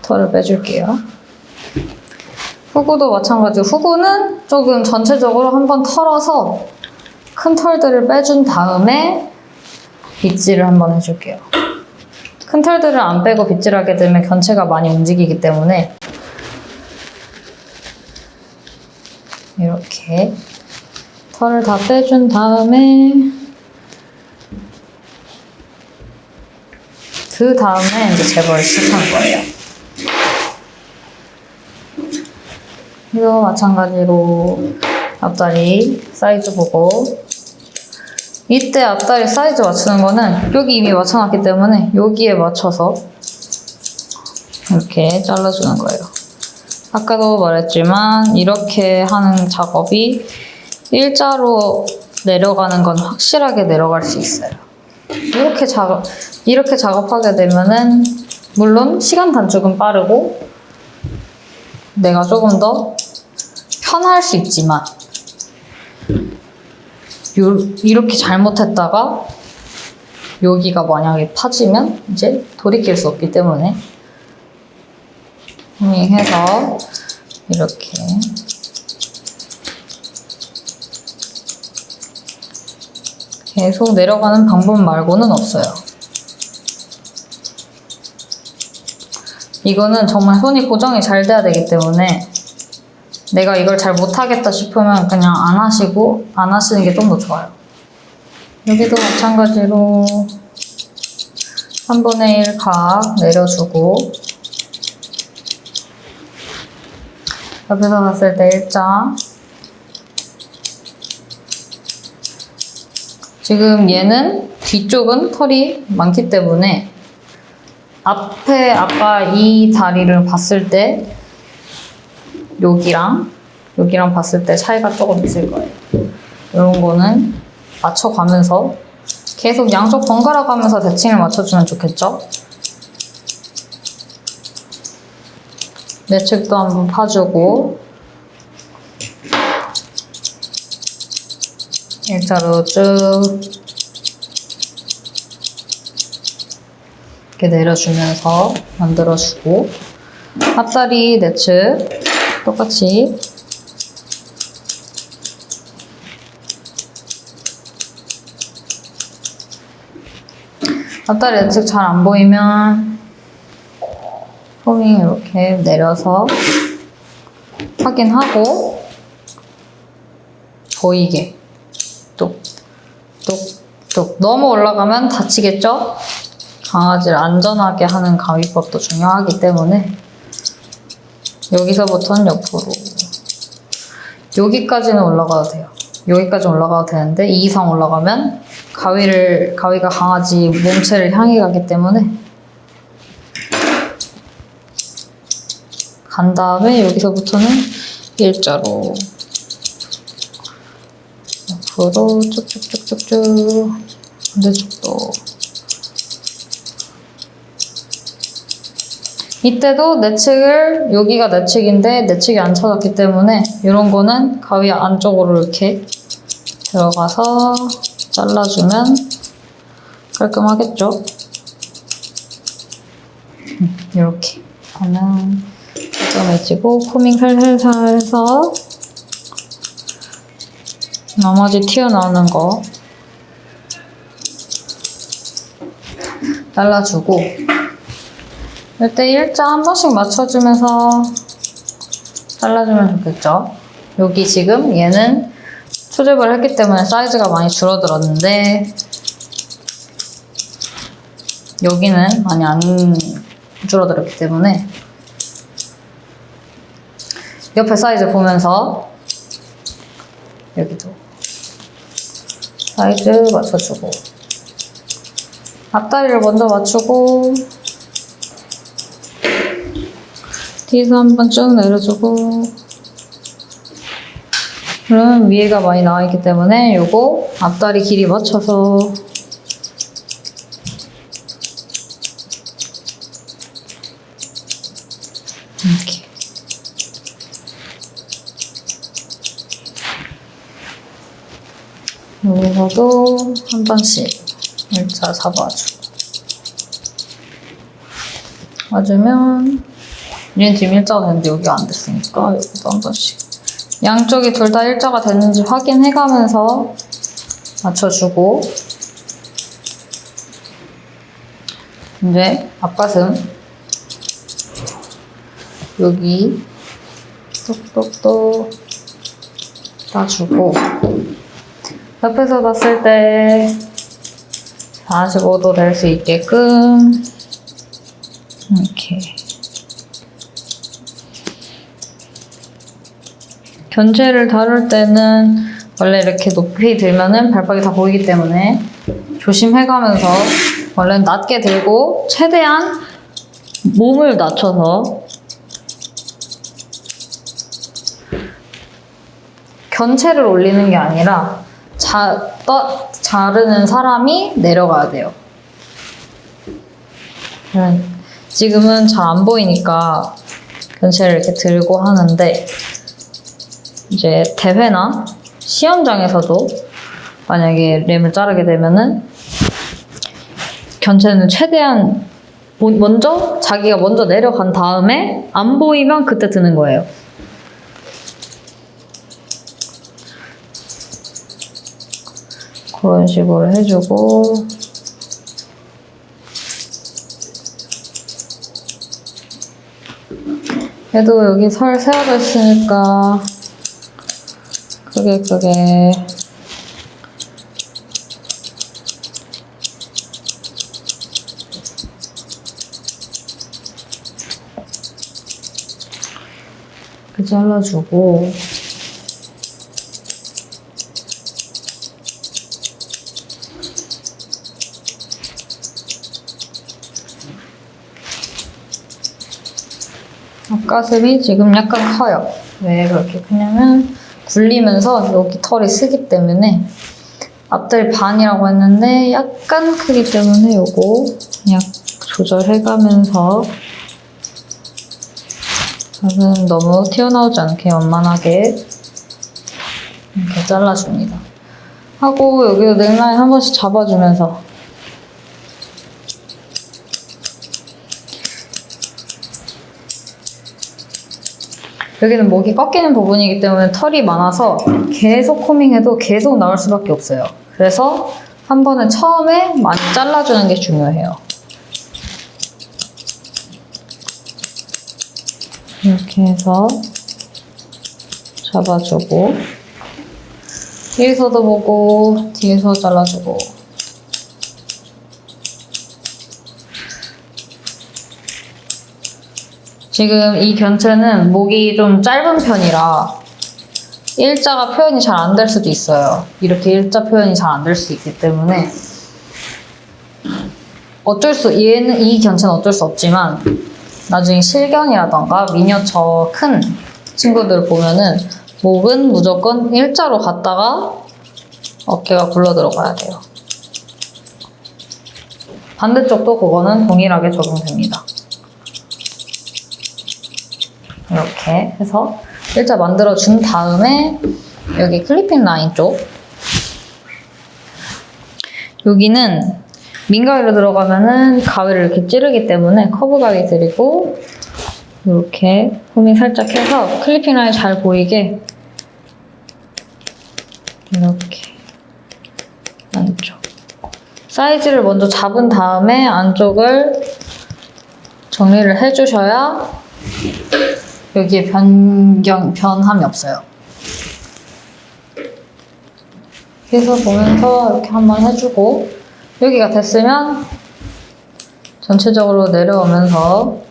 털을 빼줄게요. 후구도 마찬가지고 후구는 조금 전체적으로 한번 털어서 큰 털들을 빼준 다음에 빗질을 한번 해줄게요. 큰 털들을 안 빼고 빗질하게 되면 견체가 많이 움직이기 때문에 이렇게 털을 다 빼준 다음에 그 다음에 이제 재벌을 시작하는 거예요. 이거 마찬가지로 앞다리 사이즈 보고 이때 앞다리 사이즈 맞추는 거는 여기 이미 맞춰놨기 때문에 여기에 맞춰서 이렇게 잘라주는 거예요. 아까도 말했지만 이렇게 하는 작업이 일자로 내려가는 건 확실하게 내려갈 수 있어요. 이렇게 작업하게 되면은 물론 시간 단축은 빠르고 내가 조금 더 편할 수 있지만 이렇게 잘못했다가 여기가 만약에 파지면 이제 돌이킬 수 없기 때문에 해서 이렇게 계속 내려가는 방법 말고는 없어요. 이거는 정말 손이 고정이 잘 돼야 되기 때문에 내가 이걸 잘 못하겠다 싶으면 그냥 안 하시는 게 좀 더 좋아요. 여기도 마찬가지로 3분의 1 각 내려주고 옆에서 봤을 때 일자 지금 얘는 뒤쪽은 털이 많기 때문에 앞에 아까 이 다리를 봤을 때 여기랑 봤을 때 차이가 조금 있을 거예요. 이런 거는 맞춰가면서 계속 양쪽 번갈아 가면서 대칭을 맞춰주면 좋겠죠? 내측도 한번 파주고 일자로 쭉 이렇게 내려주면서 만들어주고 앞다리 내측 똑같이 앞다리 내측 잘 안 보이면 포밍 이렇게 내려서 확인하고 보이게 뚝뚝뚝 너무 올라가면 다치겠죠? 강아지를 안전하게 하는 가위법도 중요하기 때문에 여기서부터는 옆으로 여기까지는 올라가도 돼요. 여기까지 올라가도 되는데 이 이상 올라가면 가위가 강아지 몸체를 향해 가기 때문에 간 다음에 여기서부터는 일자로 옆으로 쭉쭉쭉쭉쭉 반대쪽도 이때도 내측을 여기가 내측인데 내측이 안 쳐졌기 때문에 이런 거는 가위 안쪽으로 이렇게 들어가서 잘라주면 깔끔하겠죠? 이렇게 하면 깔끔해지고 포밍 살살 해서 나머지 튀어나오는 거 잘라주고 이때 일자 한 번씩 맞춰주면서 잘라주면 좋겠죠? 여기 지금 얘는 수집을 했기 때문에 사이즈가 많이 줄어들었는데 여기는 많이 안 줄어들었기 때문에 옆에 사이즈 보면서 여기도 사이즈 맞춰주고 앞다리를 먼저 맞추고 뒤에서 한번 쭉 내려주고 그러면 위에가 많이 나와있기 때문에 요거 앞다리 길이 맞춰서 이렇게 여기서도 한 번씩 일자 잡아주고 맞으면 얘는 지금 일자가 됐는데 여기가 안 됐으니까 여기도 한 번씩 양쪽이 둘 다 일자가 됐는지 확인해가면서 맞춰주고 이제 앞가슴 여기 똑똑똑 따주고 옆에서 봤을 때 45도 될 수 있게끔 이렇게 견체를 다룰 때는 원래 이렇게 높이 들면은 발바닥이 다 보이기 때문에 조심해가면서 원래는 낮게 들고 최대한 몸을 낮춰서 견체를 올리는 게 아니라 자르는 사람이 내려가야 돼요. 지금은 잘 안 보이니까 견체를 이렇게 들고 하는데 이제 대회나 시험장에서도 만약에 램을 자르게 되면은 견체는 최대한 자기가 먼저 내려간 다음에 안 보이면 그때 드는 거예요. 그런 식으로 해주고 얘도 여기 설 세워져 있으니까 크게 이렇게 잘라주고 앞가슴이 지금 약간 커요. 왜 그렇게 크냐면 굴리면서 여기 털이 쓰기 때문에 앞다리 반이라고 했는데 약간 크기 때문에 요거 그냥 조절해가면서 가슴 너무 튀어나오지 않게 원만하게 이렇게 잘라줍니다. 하고 여기 넥라인 한 번씩 잡아주면서 여기는 목이 꺾이는 부분이기 때문에 털이 많아서 계속 코밍해도 계속 나올 수밖에 없어요. 그래서 한 번은 처음에 많이 잘라주는 게 중요해요. 이렇게 해서 잡아주고 뒤에서도 보고 뒤에서 잘라주고 지금 이 견체는 목이 좀 짧은 편이라 일자가 표현이 잘 안 될 수도 있어요. 이렇게 일자 표현이 잘 안 될 수 있기 때문에 이 견체는 어쩔 수 없지만 나중에 실견이라던가 미니어처 큰 친구들 보면은 목은 무조건 일자로 갔다가 어깨가 굴러 들어가야 돼요. 반대쪽도 그거는 동일하게 적용됩니다. 이렇게 해서 일자 만들어준 다음에 여기 클리핑 라인 쪽 여기는 민가위로 들어가면은 가위를 이렇게 찌르기 때문에 커브 가위 드리고 이렇게 코밍 살짝 해서 클리핑 라인 잘 보이게 이렇게 안쪽 사이즈를 먼저 잡은 다음에 안쪽을 정리를 해주셔야 여기에 변함이 없어요. 그래서 보면서 이렇게 한번 해주고 여기가 됐으면 전체적으로 내려오면서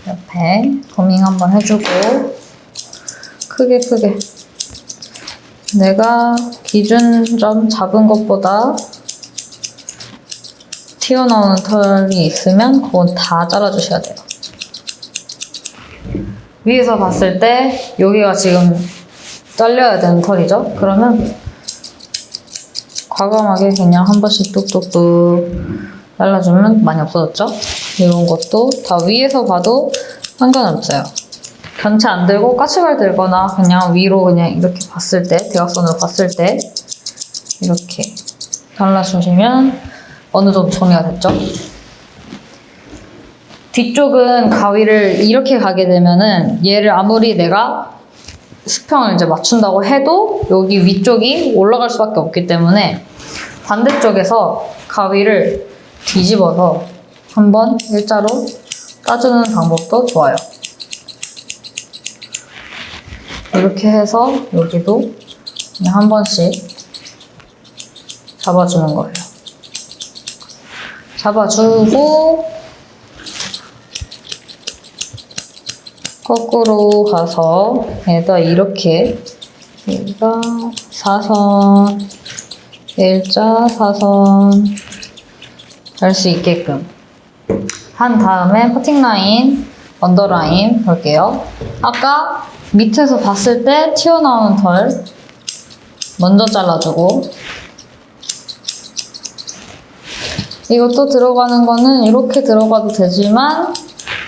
옆에 도밍 한번 해주고 크게 내가 기준점 잡은 것보다 튀어나오는 털이 있으면 그건 다 잘라주셔야 돼요. 위에서 봤을 때 여기가 지금 잘려야 되는 털이죠? 그러면 과감하게 그냥 한 번씩 뚝뚝뚝 잘라주면 많이 없어졌죠? 이런 것도 다 위에서 봐도 상관없어요. 견체 안 들고 까치발 들거나 그냥 위로 그냥 이렇게 봤을 때, 대각선으로 봤을 때 이렇게 잘라주시면 어느 정도 정리가 됐죠? 뒤쪽은 가위를 이렇게 가게 되면은 얘를 아무리 내가 수평을 이제 맞춘다고 해도 여기 위쪽이 올라갈 수밖에 없기 때문에 반대쪽에서 가위를 뒤집어서 한번 일자로 따주는 방법도 좋아요. 이렇게 해서 여기도 그냥 한 번씩 잡아주는 거예요. 잡아주고 거꾸로 가서 얘가 이렇게 여기가 사선, 일자, 사선 할 수 있게끔 한 다음에 커팅 라인 언더라인 볼게요. 아까 밑에서 봤을 때 튀어나오는 털 먼저 잘라주고, 이것도 들어가는 거는 이렇게 들어가도 되지만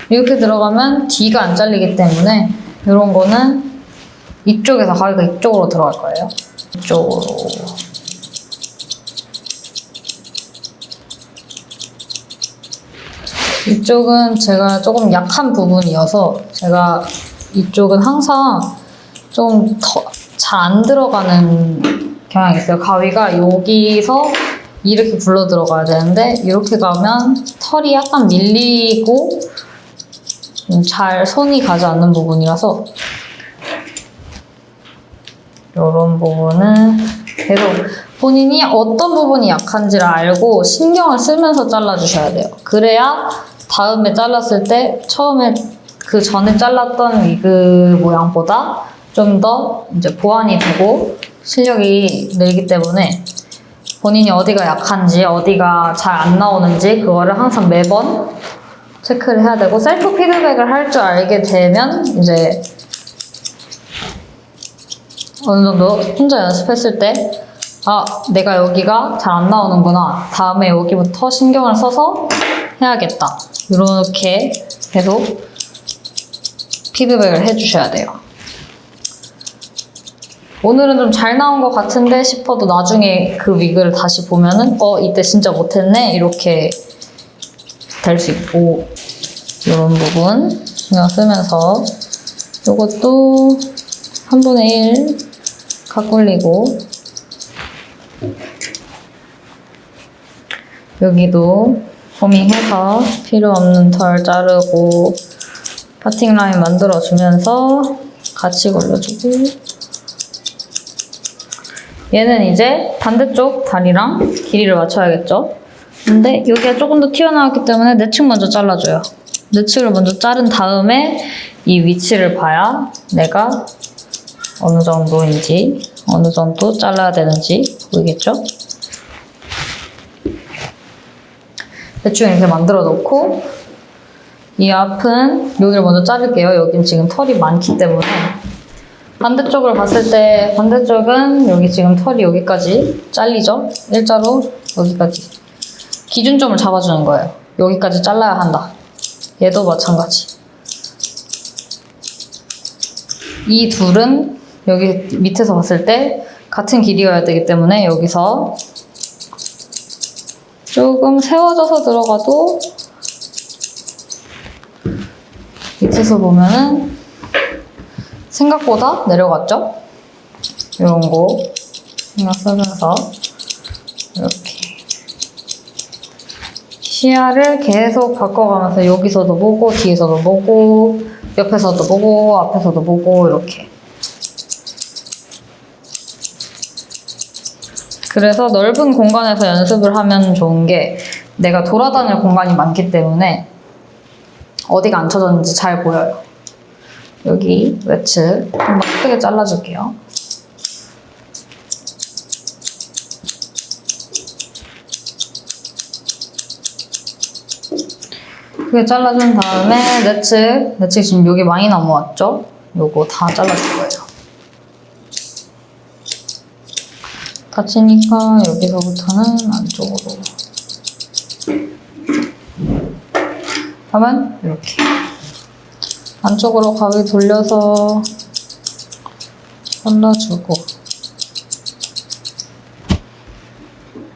이렇게 들어가면 D가 안 잘리기 때문에 이런 거는 이쪽에서 가위가 이쪽으로 들어갈 거예요. 이쪽으로. 이쪽은 제가 조금 약한 부분이어서 제가 이쪽은 항상 좀 더 잘 안 들어가는 경향이 있어요. 가위가 여기서 이렇게 굴러 들어가야 되는데 이렇게 가면 털이 약간 밀리고 잘 손이 가지 않는 부분이라서 이런 부분은 계속 본인이 어떤 부분이 약한지를 알고 신경을 쓰면서 잘라주셔야 돼요. 그래야 다음에 잘랐을 때 처음에 그 전에 잘랐던 위그 모양보다 좀 더 이제 보완이 되고 실력이 늘기 때문에 본인이 어디가 약한지 어디가 잘 안 나오는지 그거를 항상 매번 체크를 해야 되고 셀프 피드백을 할 줄 알게 되면 이제 어느 정도 혼자 연습했을 때 아, 내가 여기가 잘 안 나오는구나. 다음에 여기부터 신경을 써서 해야겠다. 이렇게 계속 피드백을 해주셔야 돼요. 오늘은 좀 잘 나온 것 같은데 싶어도 나중에 그 위그를 다시 보면은 이때 진짜 못했네 이렇게 될 수 있고 이런 부분 신경 쓰면서 이것도 3분의 1 가꿀리고 여기도 포밍해서 필요 없는 털 자르고 파팅 라인 만들어주면서 같이 걸러주고 얘는 이제 반대쪽 다리랑 길이를 맞춰야겠죠? 근데 여기가 조금 더 튀어나왔기 때문에 내측 먼저 잘라줘요. 내측을 먼저 자른 다음에 이 위치를 봐야 내가 어느 정도인지 어느 정도 잘라야 되는지 보이겠죠? 대충 이렇게 만들어 놓고 이 앞은 여기를 먼저 자를게요. 여긴 지금 털이 많기 때문에 반대쪽을 봤을 때 반대쪽은 여기 지금 털이 여기까지 잘리죠? 일자로 여기까지 기준점을 잡아주는 거예요. 여기까지 잘라야 한다. 얘도 마찬가지. 이 둘은 여기 밑에서 봤을 때 같은 길이여야 되기 때문에 여기서 조금 세워져서 들어가도 밑에서 보면은 생각보다 내려갔죠? 이런 거 신경 쓰면서 이렇게 시야를 계속 바꿔가면서 여기서도 보고 뒤에서도 보고 옆에서도 보고 앞에서도 보고 이렇게 그래서 넓은 공간에서 연습을 하면 좋은 게 내가 돌아다닐 공간이 많기 때문에 어디가 안 쳐졌는지 잘 보여요. 여기 외측 한번 크게 잘라줄게요. 크게 잘라준 다음에 내측 지금 여기 많이 넘어왔죠? 요거 다 잘라줄 거예요. 다치니까 여기서부터는 안쪽으로. 그러면 이렇게 안쪽으로 가위 돌려서 잘라주고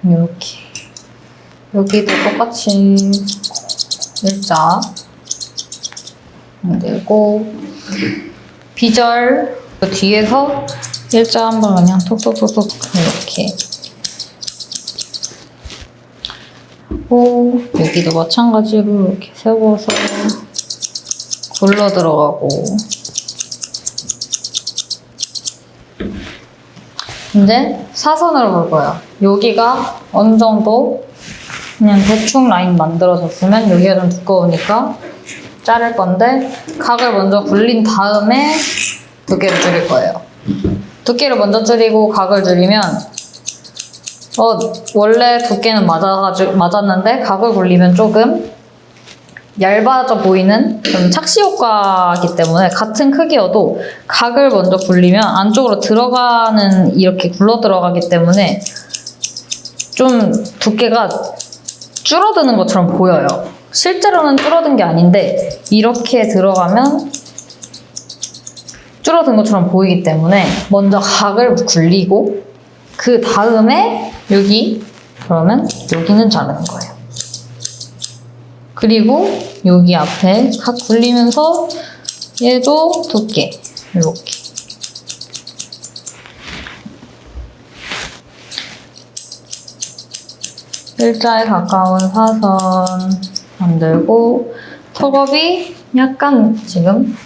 이렇게 여기도 똑같이 일자 만들고 비절 뒤에서 일자 한번 그냥 톡톡톡톡 이렇게 하고 여기도 마찬가지로 이렇게 세워서 굴러 들어가고 이제 사선으로 볼 거예요. 여기가 어느 정도 그냥 대충 라인 만들어졌으면 여기가 좀 두꺼우니까 자를 건데 각을 먼저 굴린 다음에 두께를 줄일 거예요. 두께를 먼저 줄이고 각을 줄이면 원래 두께는 맞았는데 각을 굴리면 조금 얇아져 보이는 좀 착시 효과이기 때문에 같은 크기여도 각을 먼저 굴리면 안쪽으로 들어가는 이렇게 굴러 들어가기 때문에 좀 두께가 줄어드는 것처럼 보여요. 실제로는 줄어든 게 아닌데 이렇게 들어가면 줄어든 것처럼 보이기 때문에 먼저 각을 굴리고 그 다음에 여기 그러면 여기는 자르는 거예요. 그리고 여기 앞에 각 굴리면서 얘도 두께 이렇게 일자에 가까운 사선 만들고 턱업이 약간 지금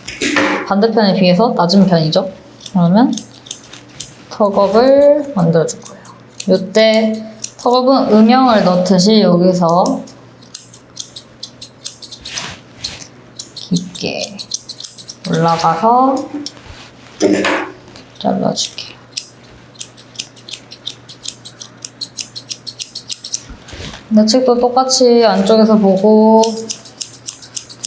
반대편에 비해서 낮은 편이죠. 그러면 턱업을 만들어줄 거예요. 이때 턱업은 음영을 넣듯이 여기서 깊게 올라가서 잘라줄게요. 내측도 똑같이 안쪽에서 보고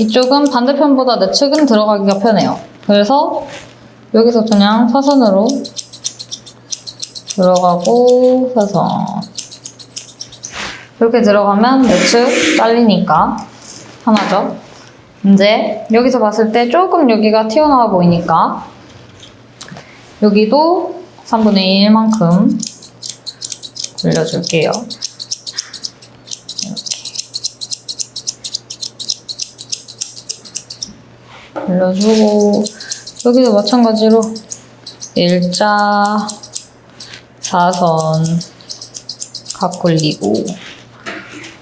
이쪽은 반대편보다 내측은 들어가기가 편해요. 그래서 여기서 그냥 사선으로 들어가고 사선 이렇게 들어가면 내측 잘리니까 편하죠. 이제 여기서 봤을 때 조금 여기가 튀어나와 보이니까 여기도 3분의 1만큼 굴려줄게요. 이렇게 굴려주고 여기도 마찬가지로 일자, 사선, 각 굴리고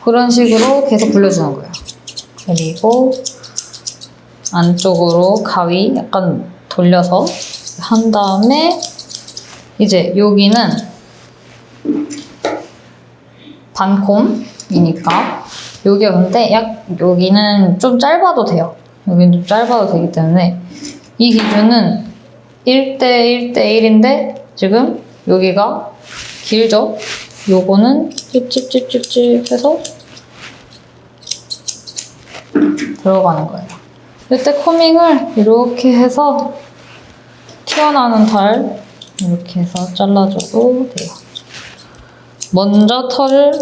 그런 식으로 계속 굴려주는 거예요. 그리고 안쪽으로 가위 약간 돌려서 한 다음에 이제 여기는 반콤이니까 여기가 근데 여기는 좀 짧아도 돼요. 여기는 좀 짧아도 되기 때문에 이 기준은 1대 1대 1인데 지금 여기가 길죠? 요거는 찝찝찝찝찝 해서 들어가는 거예요. 이때 코밍을 이렇게 해서 튀어나오는 털 이렇게 해서 잘라줘도 돼요. 먼저 털을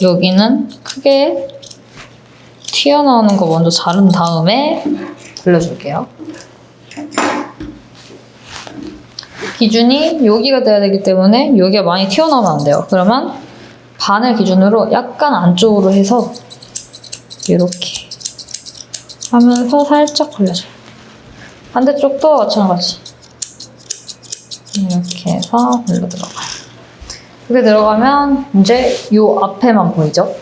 여기는 크게 튀어나오는 거 먼저 자른 다음에 돌려줄게요. 기준이 여기가 돼야 되기 때문에 여기가 많이 튀어나오면 안 돼요. 그러면 반을 기준으로 약간 안쪽으로 해서 이렇게 하면서 살짝 돌려줘요. 반대쪽도 마찬가지. 이렇게 해서 돌려 들어가요. 이렇게 들어가면 이제 요 앞에만 보이죠?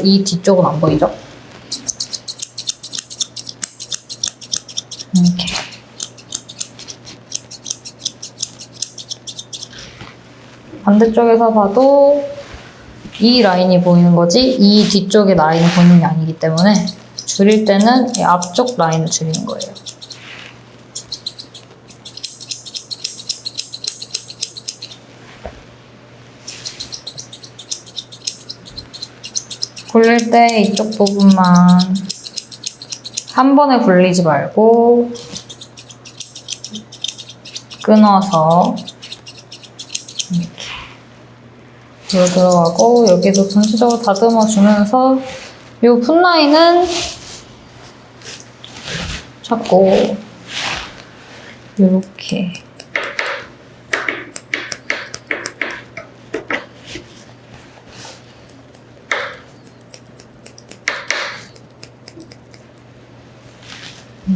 이 뒤쪽은 안 보이죠? 이렇게. 반대쪽에서 봐도 이 라인이 보이는 거지 이 뒤쪽의 라인이 보이는 게 아니기 때문에 줄일 때는 이 앞쪽 라인을 줄이는 거예요. 굴릴 때 이쪽 부분만 한 번에 굴리지 말고 끊어서 이렇게 뒤로 들어가고 여기도 전체적으로 다듬어 주면서 이 풋라인은 잡고 이렇게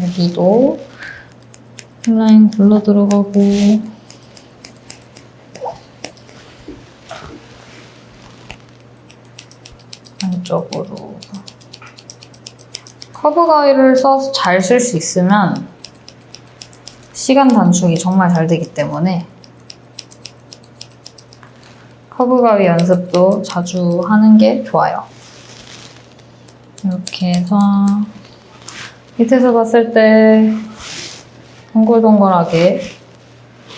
여기도 풋라인 굴러 들어가고 안쪽으로 커브 가위를 써서 잘 쓸 수 있으면 시간 단축이 정말 잘 되기 때문에 커브 가위 연습도 자주 하는 게 좋아요. 이렇게 해서 밑에서 봤을 때 동글동글하게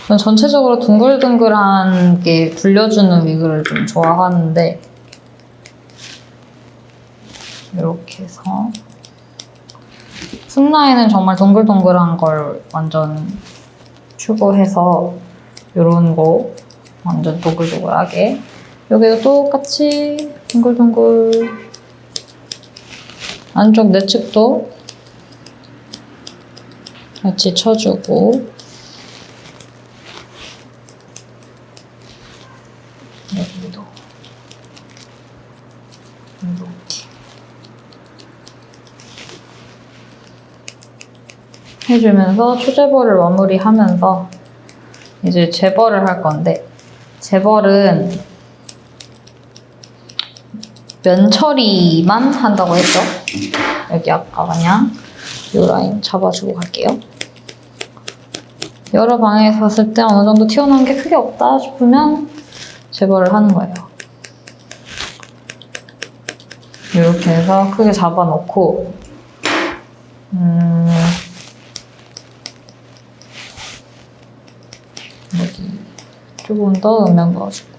전 전체적으로 둥글둥글한 게 굴려주는 위그를 좀 좋아하는데 이렇게 해서 순라인은 정말 동글동글한 걸 완전 추구해서 이런 거 완전 동글동글하게 여기도 똑같이 동글동글 안쪽 내측도 같이 쳐주고 여기도 이렇게 해주면서 초재벌을 마무리하면서 이제 재벌을 할 건데 재벌은 면 처리만 한다고 했죠. 여기 아까 그냥 이 라인 잡아주고 갈게요. 여러 방향에서 봤을 때 어느 정도 튀어나온 게 크게 없다 싶으면 재벌을 하는 거예요. 이렇게 해서 크게 잡아놓고 여기 조금 더 음영 넣어주고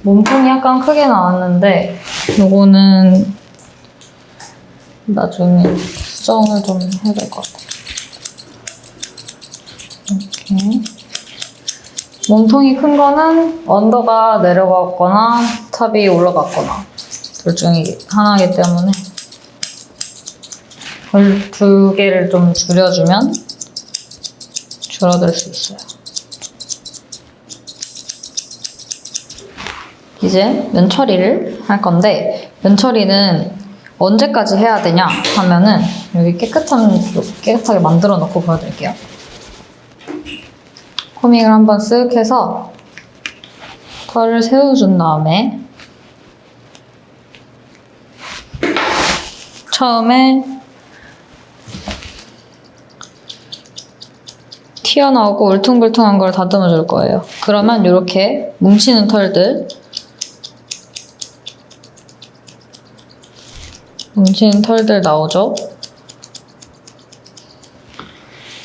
몸통이 약간 크게 나왔는데 요거는 나중에 수정을 좀 해야 될 것 같아요. 이렇게 몸통이 큰 거는 언더가 내려갔거나 탑이 올라갔거나 둘 중에 하나이기 때문에 두 개를 좀 줄여주면 줄어들 수 있어요. 이제 면 처리를 할 건데 면 처리는 언제까지 해야 되냐 하면은 여기 깨끗하게 만들어 놓고 보여드릴게요. 코밍을 한번 쓱 해서 털을 세워준 다음에 처음에 튀어나오고 울퉁불퉁한 걸 다듬어 줄 거예요. 그러면 이렇게 뭉치는 털들 나오죠?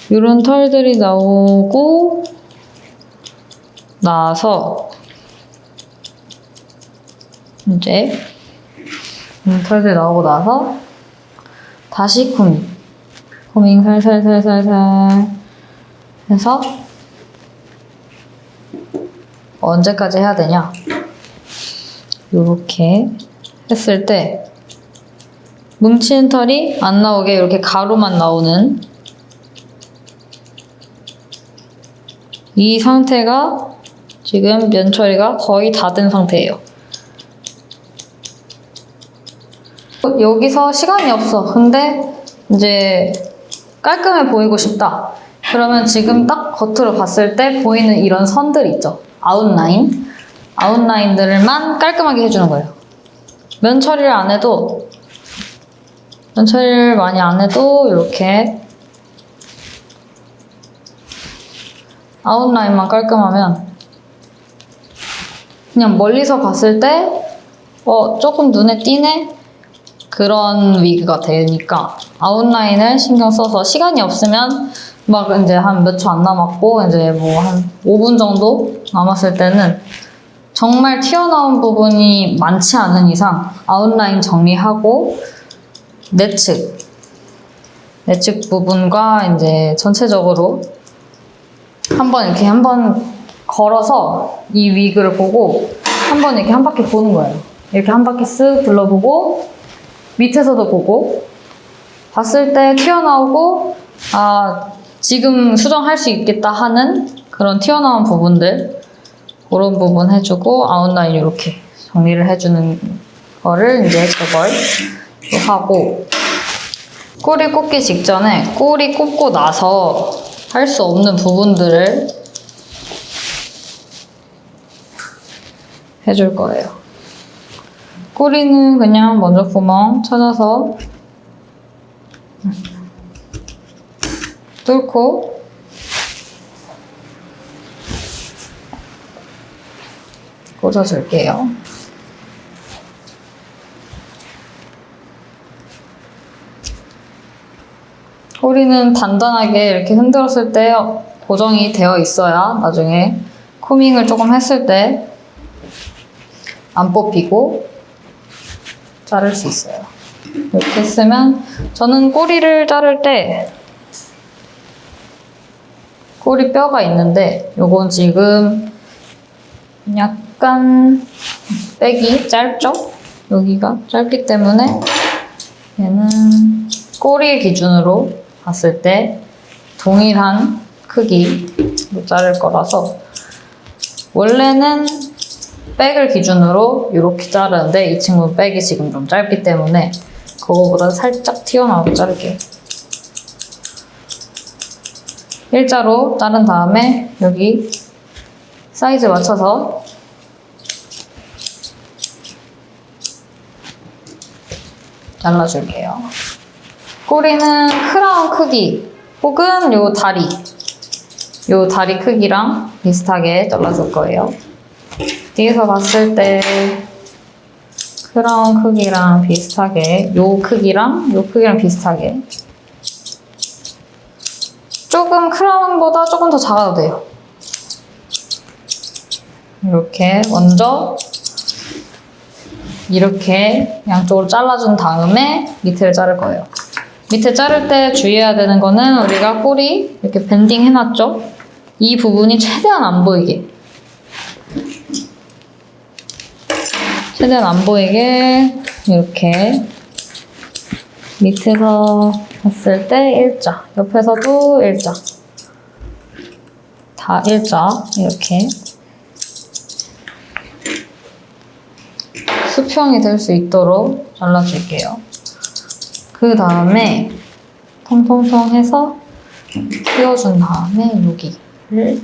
이런 털들이 나오고 나서 이제 털들이 나오고 나서 다시 코밍 살살살살살 해서 언제까지 해야 되냐? 이렇게 했을 때 뭉친 털이 안 나오게 이렇게 가루만 나오는 이 상태가 지금 면 처리가 거의 다 된 상태예요. 여기서 시간이 없어. 근데 이제 깔끔해 보이고 싶다. 그러면 지금 딱 겉으로 봤을 때 보이는 이런 선들 있죠. 아웃라인들만 깔끔하게 해주는 거예요. 면 처리를 많이 안 해도 이렇게 아웃라인만 깔끔하면 그냥 멀리서 봤을 때 조금 눈에 띄네? 그런 위그가 되니까 아웃라인을 신경 써서 시간이 없으면 막 이제 한 몇 초 안 남았고 이제 뭐 한 5분 정도 남았을 때는 정말 튀어나온 부분이 많지 않은 이상 아웃라인 정리하고 내측 부분과 이제 전체적으로 한번 걸어서 이 위그를 보고 한번 이렇게 한 바퀴 보는 거예요. 이렇게 한 바퀴 쓱 둘러보고 밑에서도 보고 봤을 때 튀어나오고 지금 수정할 수 있겠다 하는 그런 튀어나온 부분들 그런 부분 해주고 아웃라인 이렇게 정리를 해주는 거를 이제 저걸 하고 꼬리 꽂기 직전에 꼬리 꽂고 나서 할 수 없는 부분들을 해줄 거예요. 꼬리는 그냥 먼저 구멍 찾아서 뚫고 꽂아줄게요. 꼬리는 단단하게 이렇게 흔들었을 때 고정이 되어 있어야 나중에 코밍을 조금 했을 때 안 뽑히고 자를 수 있어요. 이렇게 했으면 저는 꼬리를 자를 때 꼬리 뼈가 있는데 요건 지금 약간 빼기 짧죠? 여기가 짧기 때문에 얘는 꼬리 기준으로 봤을 때 동일한 크기로 자를 거라서 원래는 백을 기준으로 이렇게 자르는데 이 친구는 백이 지금 좀 짧기 때문에 그거보다 살짝 튀어나오게 자를게요. 일자로 자른 다음에 여기 사이즈 맞춰서 잘라줄게요. 꼬리는 크라운 크기 혹은 요 다리 크기랑 비슷하게 잘라줄 거예요. 뒤에서 봤을 때 크라운 크기랑 비슷하게 요 크기랑 비슷하게 조금 크라운보다 조금 더 작아도 돼요. 이렇게 먼저 이렇게 양쪽으로 잘라준 다음에 밑을 자를 거예요. 밑에 자를 때 주의해야 되는 거는 우리가 꼬리 이렇게 밴딩 해놨죠? 이 부분이 최대한 안 보이게 이렇게 밑에서 봤을 때 일자, 옆에서도 일자, 다 일자 이렇게 수평이 될 수 있도록 잘라줄게요. 그 다음에 통통통 해서 띄워준 다음에 여기를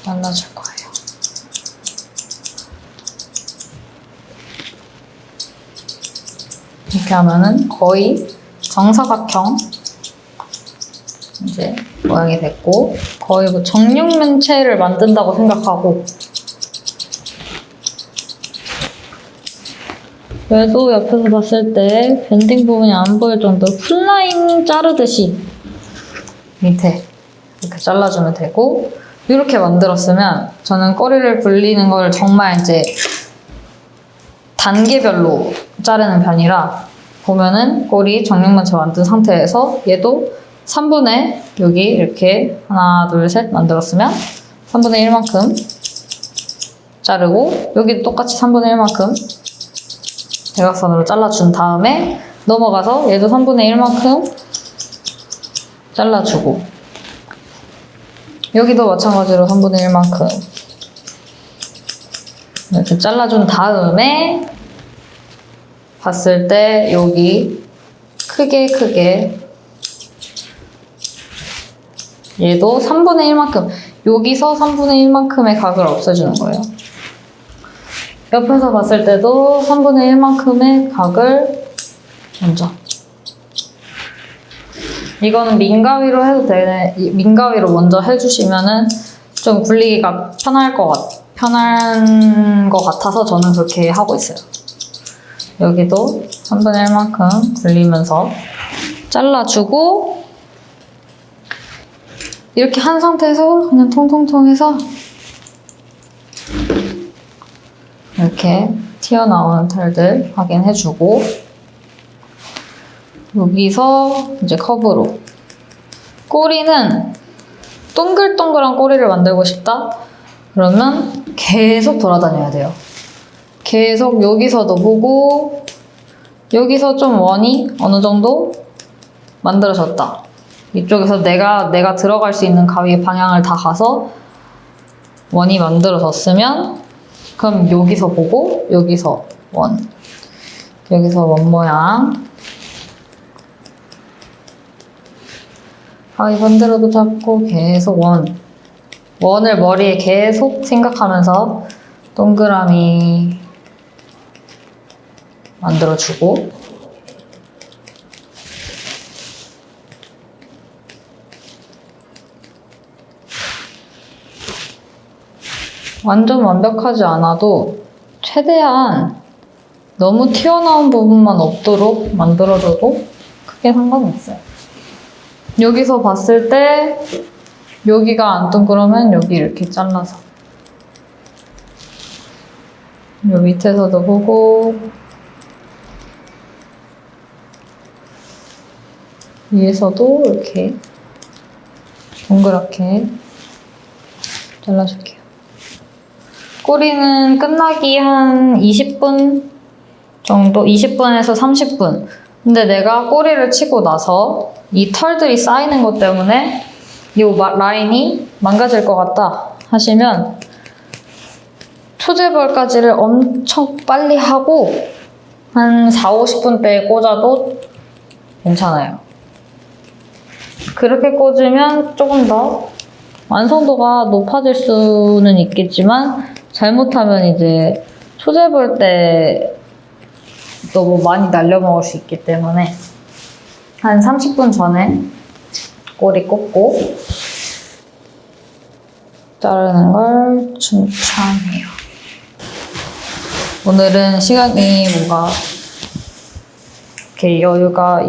잘라줄 거예요. 이렇게 하면은 거의 정사각형 이제 모양이 됐고 거의 뭐 정육면체를 만든다고 생각하고 그래도 옆에서 봤을 때 밴딩 부분이 안 보일 정도로 풀라인 자르듯이 밑에 이렇게 잘라주면 되고 이렇게 만들었으면 저는 꼬리를 굴리는 걸 정말 이제 단계별로 자르는 편이라 보면은 꼬리 정육면체 만든 상태에서 얘도 3분의 여기 이렇게 하나 둘 셋 만들었으면 3분의 1만큼 자르고 여기도 똑같이 3분의 1만큼 대각선으로 잘라준 다음에 넘어가서 얘도 3분의 1만큼 잘라주고 여기도 마찬가지로 3분의 1만큼 이렇게 잘라준 다음에 봤을 때 여기 크게 얘도 3분의 1만큼 여기서 3분의 1만큼의 각을 없애주는 거예요. 옆에서 봤을 때도 3분의 1만큼의 각을 먼저 이거는 민가위로 해도 되네. 민가위로 먼저 해주시면은 좀 굴리기가 편한 것 같아서 저는 그렇게 하고 있어요. 여기도 3분의 1만큼 굴리면서 잘라주고 이렇게 한 상태에서 그냥 통통통 해서 이렇게 튀어나오는 털들 확인해주고 여기서 이제 커브로 꼬리는 동글동글한 꼬리를 만들고 싶다? 그러면 계속 돌아다녀야 돼요. 계속 여기서도 보고 여기서 좀 원이 어느 정도 만들어졌다. 이쪽에서 내가 들어갈 수 있는 가위의 방향을 다 가서 원이 만들어졌으면 그럼 여기서 보고 여기서 원 모양 가위 반대로도 잡고 계속 원을 머리에 계속 생각하면서 동그라미 만들어주고 완전 완벽하지 않아도 최대한 너무 튀어나온 부분만 없도록 만들어줘도 크게 상관이 없어요. 여기서 봤을 때 여기가 안 동그라면 여기 이렇게 잘라서 요 밑에서도 보고 위에서도 이렇게 동그랗게 잘라줄게요. 꼬리는 끝나기 한 20분 정도? 20분에서 30분. 근데 내가 꼬리를 치고 나서 이 털들이 쌓이는 것 때문에 이 라인이 망가질 것 같다 하시면 초재벌까지를 엄청 빨리 하고 한 4, 50분대에 꽂아도 괜찮아요. 그렇게 꽂으면 조금 더 완성도가 높아질 수는 있겠지만 잘못하면 이제 초재벌 때 너무 많이 날려먹을 수 있기 때문에 한 30분 전에 꼬리 꽂고 자르는 걸 추천해요. 오늘은 시간이 뭔가 이렇게 여유가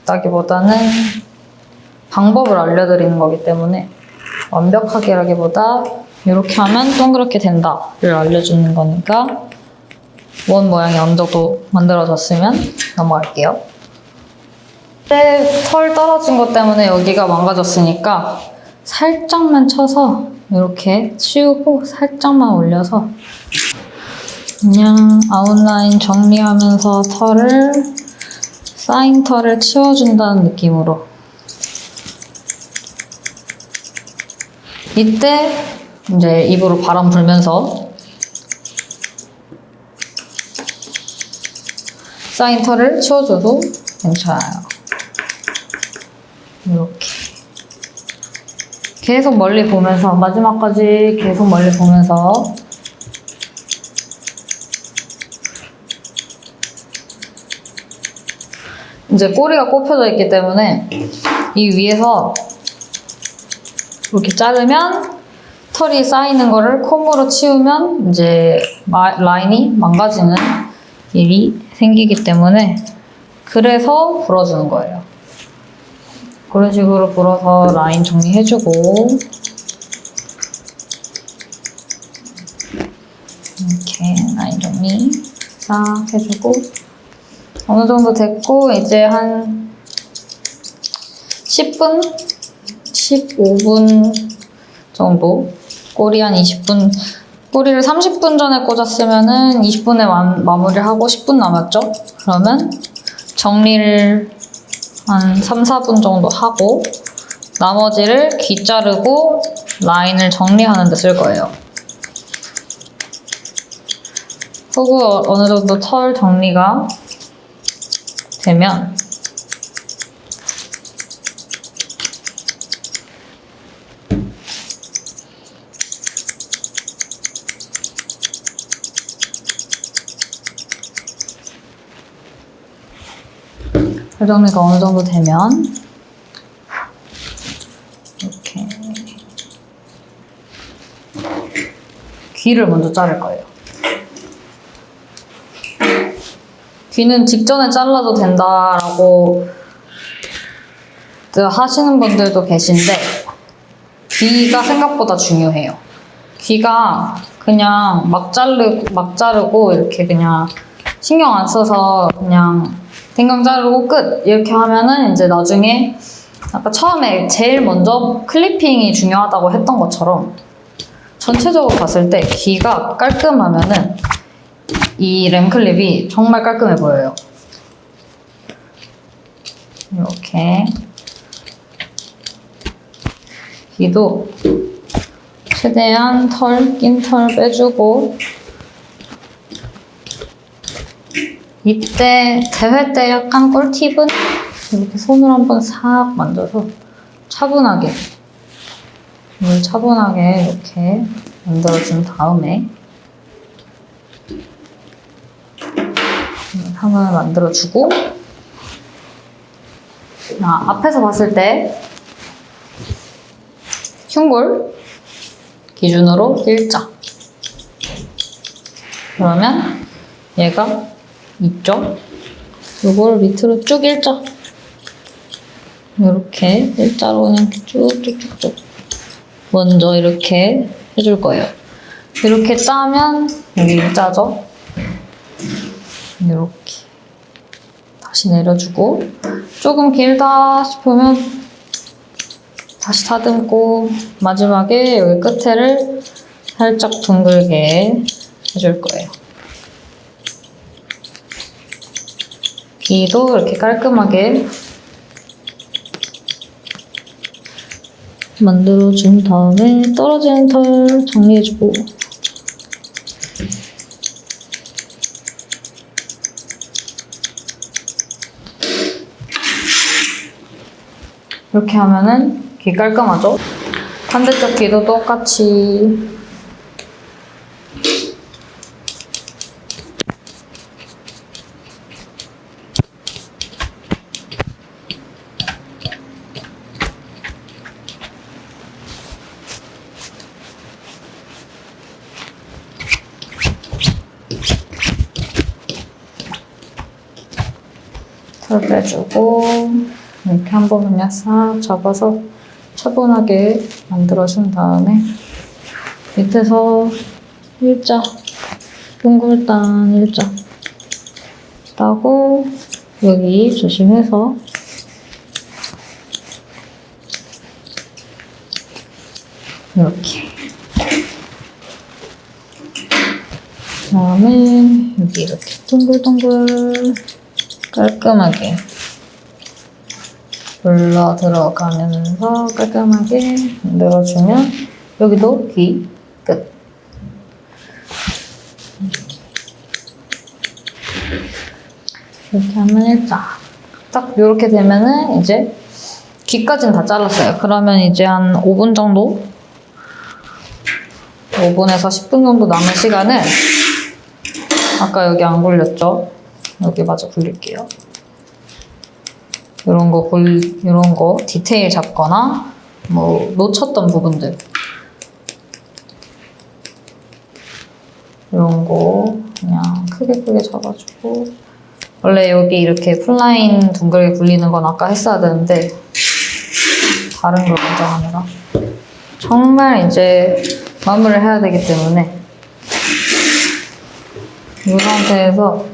있다기보다는 방법을 알려드리는 거기 때문에 완벽하게라기보다 이렇게 하면 동그랗게 된다를 알려주는 거니까 원 모양이 어느 정도 만들어졌으면 넘어갈게요. 털 떨어진 것 때문에 여기가 망가졌으니까 살짝만 쳐서 이렇게 치우고 살짝만 올려서 그냥 아웃라인 정리하면서 쌓인 털을 치워준다는 느낌으로. 이때 이제 입으로 바람 불면서 쌓인 털을 치워줘도 괜찮아요. 이렇게 계속 멀리 보면서 마지막까지 계속 멀리 보면서 이제 꼬리가 꼽혀져 있기 때문에 이 위에서 이렇게 자르면 털이 쌓이는 거를 콤으로 치우면 이제 라인이 망가지는 일이 생기기 때문에 그래서 불어주는 거예요. 그런 식으로 불어서 라인 정리해주고 이렇게 라인 정리 싹 해주고 어느 정도 됐고 이제 한 10분? 15분 정도 꼬리 한 20분 꼬리를 30분 전에 꽂았으면은 20분에 마무리하고 10분 남았죠? 그러면 정리를 한 3, 4분 정도 하고 나머지를 귀 자르고 라인을 정리하는 데 쓸 거예요. 그리고 어느 정도 털 정리가 되면 털 정리가 어느 정도 되면 이렇게 귀를 먼저 자를 거예요. 귀는 직전에 잘라도 된다라고 하시는 분들도 계신데 귀가 생각보다 중요해요. 귀가 그냥 막 자르고 이렇게 그냥 신경 안 써서 그냥 댕강 자르고 끝 이렇게 하면은 이제 나중에 아까 처음에 제일 먼저 클리핑이 중요하다고 했던 것처럼 전체적으로 봤을 때 귀가 깔끔하면은 이 램클립이 정말 깔끔해 보여요. 이렇게 귀도 최대한 낀 털 빼주고 이때 대회 때 약간 꿀팁은 이렇게 손으로 한번 싹 만져서 차분하게 이렇게 만들어준 다음에 한번 만들어주고 앞에서 봤을 때 흉골 기준으로 일자 그러면 얘가 있죠? 이걸 밑으로 쭉 일자 이렇게 일자로 그냥 쭉쭉쭉쭉 먼저 이렇게 해줄 거예요. 이렇게 짜면 여기 일자죠? 이렇게 다시 내려주고 조금 길다 싶으면 다시 다듬고 마지막에 여기 끝에를 살짝 둥글게 해줄 거예요. 귀도 이렇게 깔끔하게 만들어준 다음에 떨어지는 털 정리해주고 이렇게 하면은 귀 깔끔하죠? 반대쪽 귀도 똑같이 털 빼주고 이렇게 한 번 그냥 싹 잡아서 차분하게 만들어준 다음에 밑에서 일자 동글단 일자 따고 여기 조심해서 이렇게 그다음에 여기 이렇게 동글동글 깔끔하게 올라 들어가면서 깔끔하게 만들어주면 여기도 귀 끝. 이렇게 하면 일자. 딱 이렇게 되면은 이제 귀까지는 다 잘랐어요. 그러면 이제 한 5분 정도? 5분에서 10분 정도 남은 시간은 아까 여기 안 굴렸죠? 여기 마저 굴릴게요. 이런 거 디테일 잡거나 뭐 놓쳤던 부분들 이런 거 그냥 크게 잡아주고 원래 여기 이렇게 풀라인 둥글게 굴리는 건 아까 했어야 되는데 다른 걸 먼저 하느라 정말 이제 마무리를 해야 되기 때문에 이 상태에서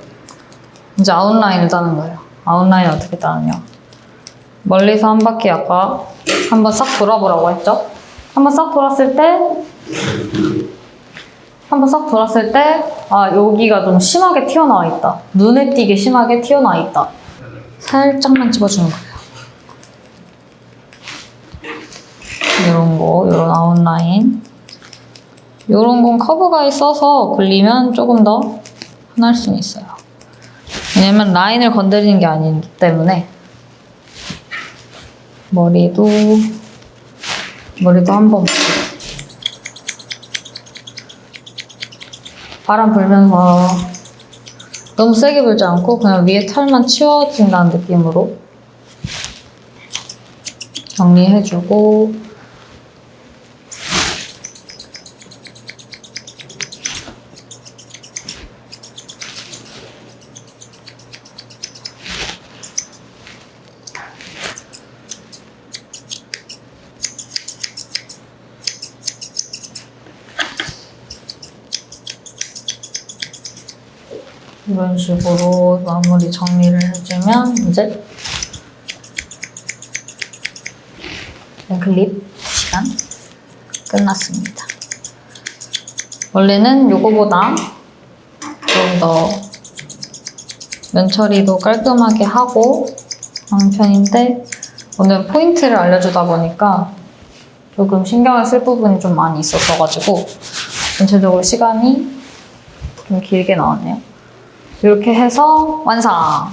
이제 아웃라인을 따는 거예요. 아웃라인 어떻게 따느냐? 멀리서 한 바퀴 아까 한번 싹 돌아보라고 했죠? 한번 싹 돌았을 때 아, 여기가 좀 심하게 튀어나와 있다. 눈에 띄게 심하게 튀어나와 있다. 살짝만 집어주는 거예요. 이런 아웃라인. 이런 건 커브가 있어서 굴리면 조금 더 편할 수는 있어요. 왜냐면 라인을 건드리는 게 아니기 때문에 머리도 한번 바람 불면서 너무 세게 불지 않고 그냥 위에 털만 치워진다는 느낌으로 정리해주고 이런 식으로 마무리 정리를 해주면 이제 클립 시간 끝났습니다. 원래는 요거보다 좀 더 면 처리도 깔끔하게 하고 하는 편인데 오늘 포인트를 알려주다 보니까 조금 신경을 쓸 부분이 좀 많이 있었어가지고 전체적으로 시간이 좀 길게 나왔네요. 이렇게 해서 완성! 와.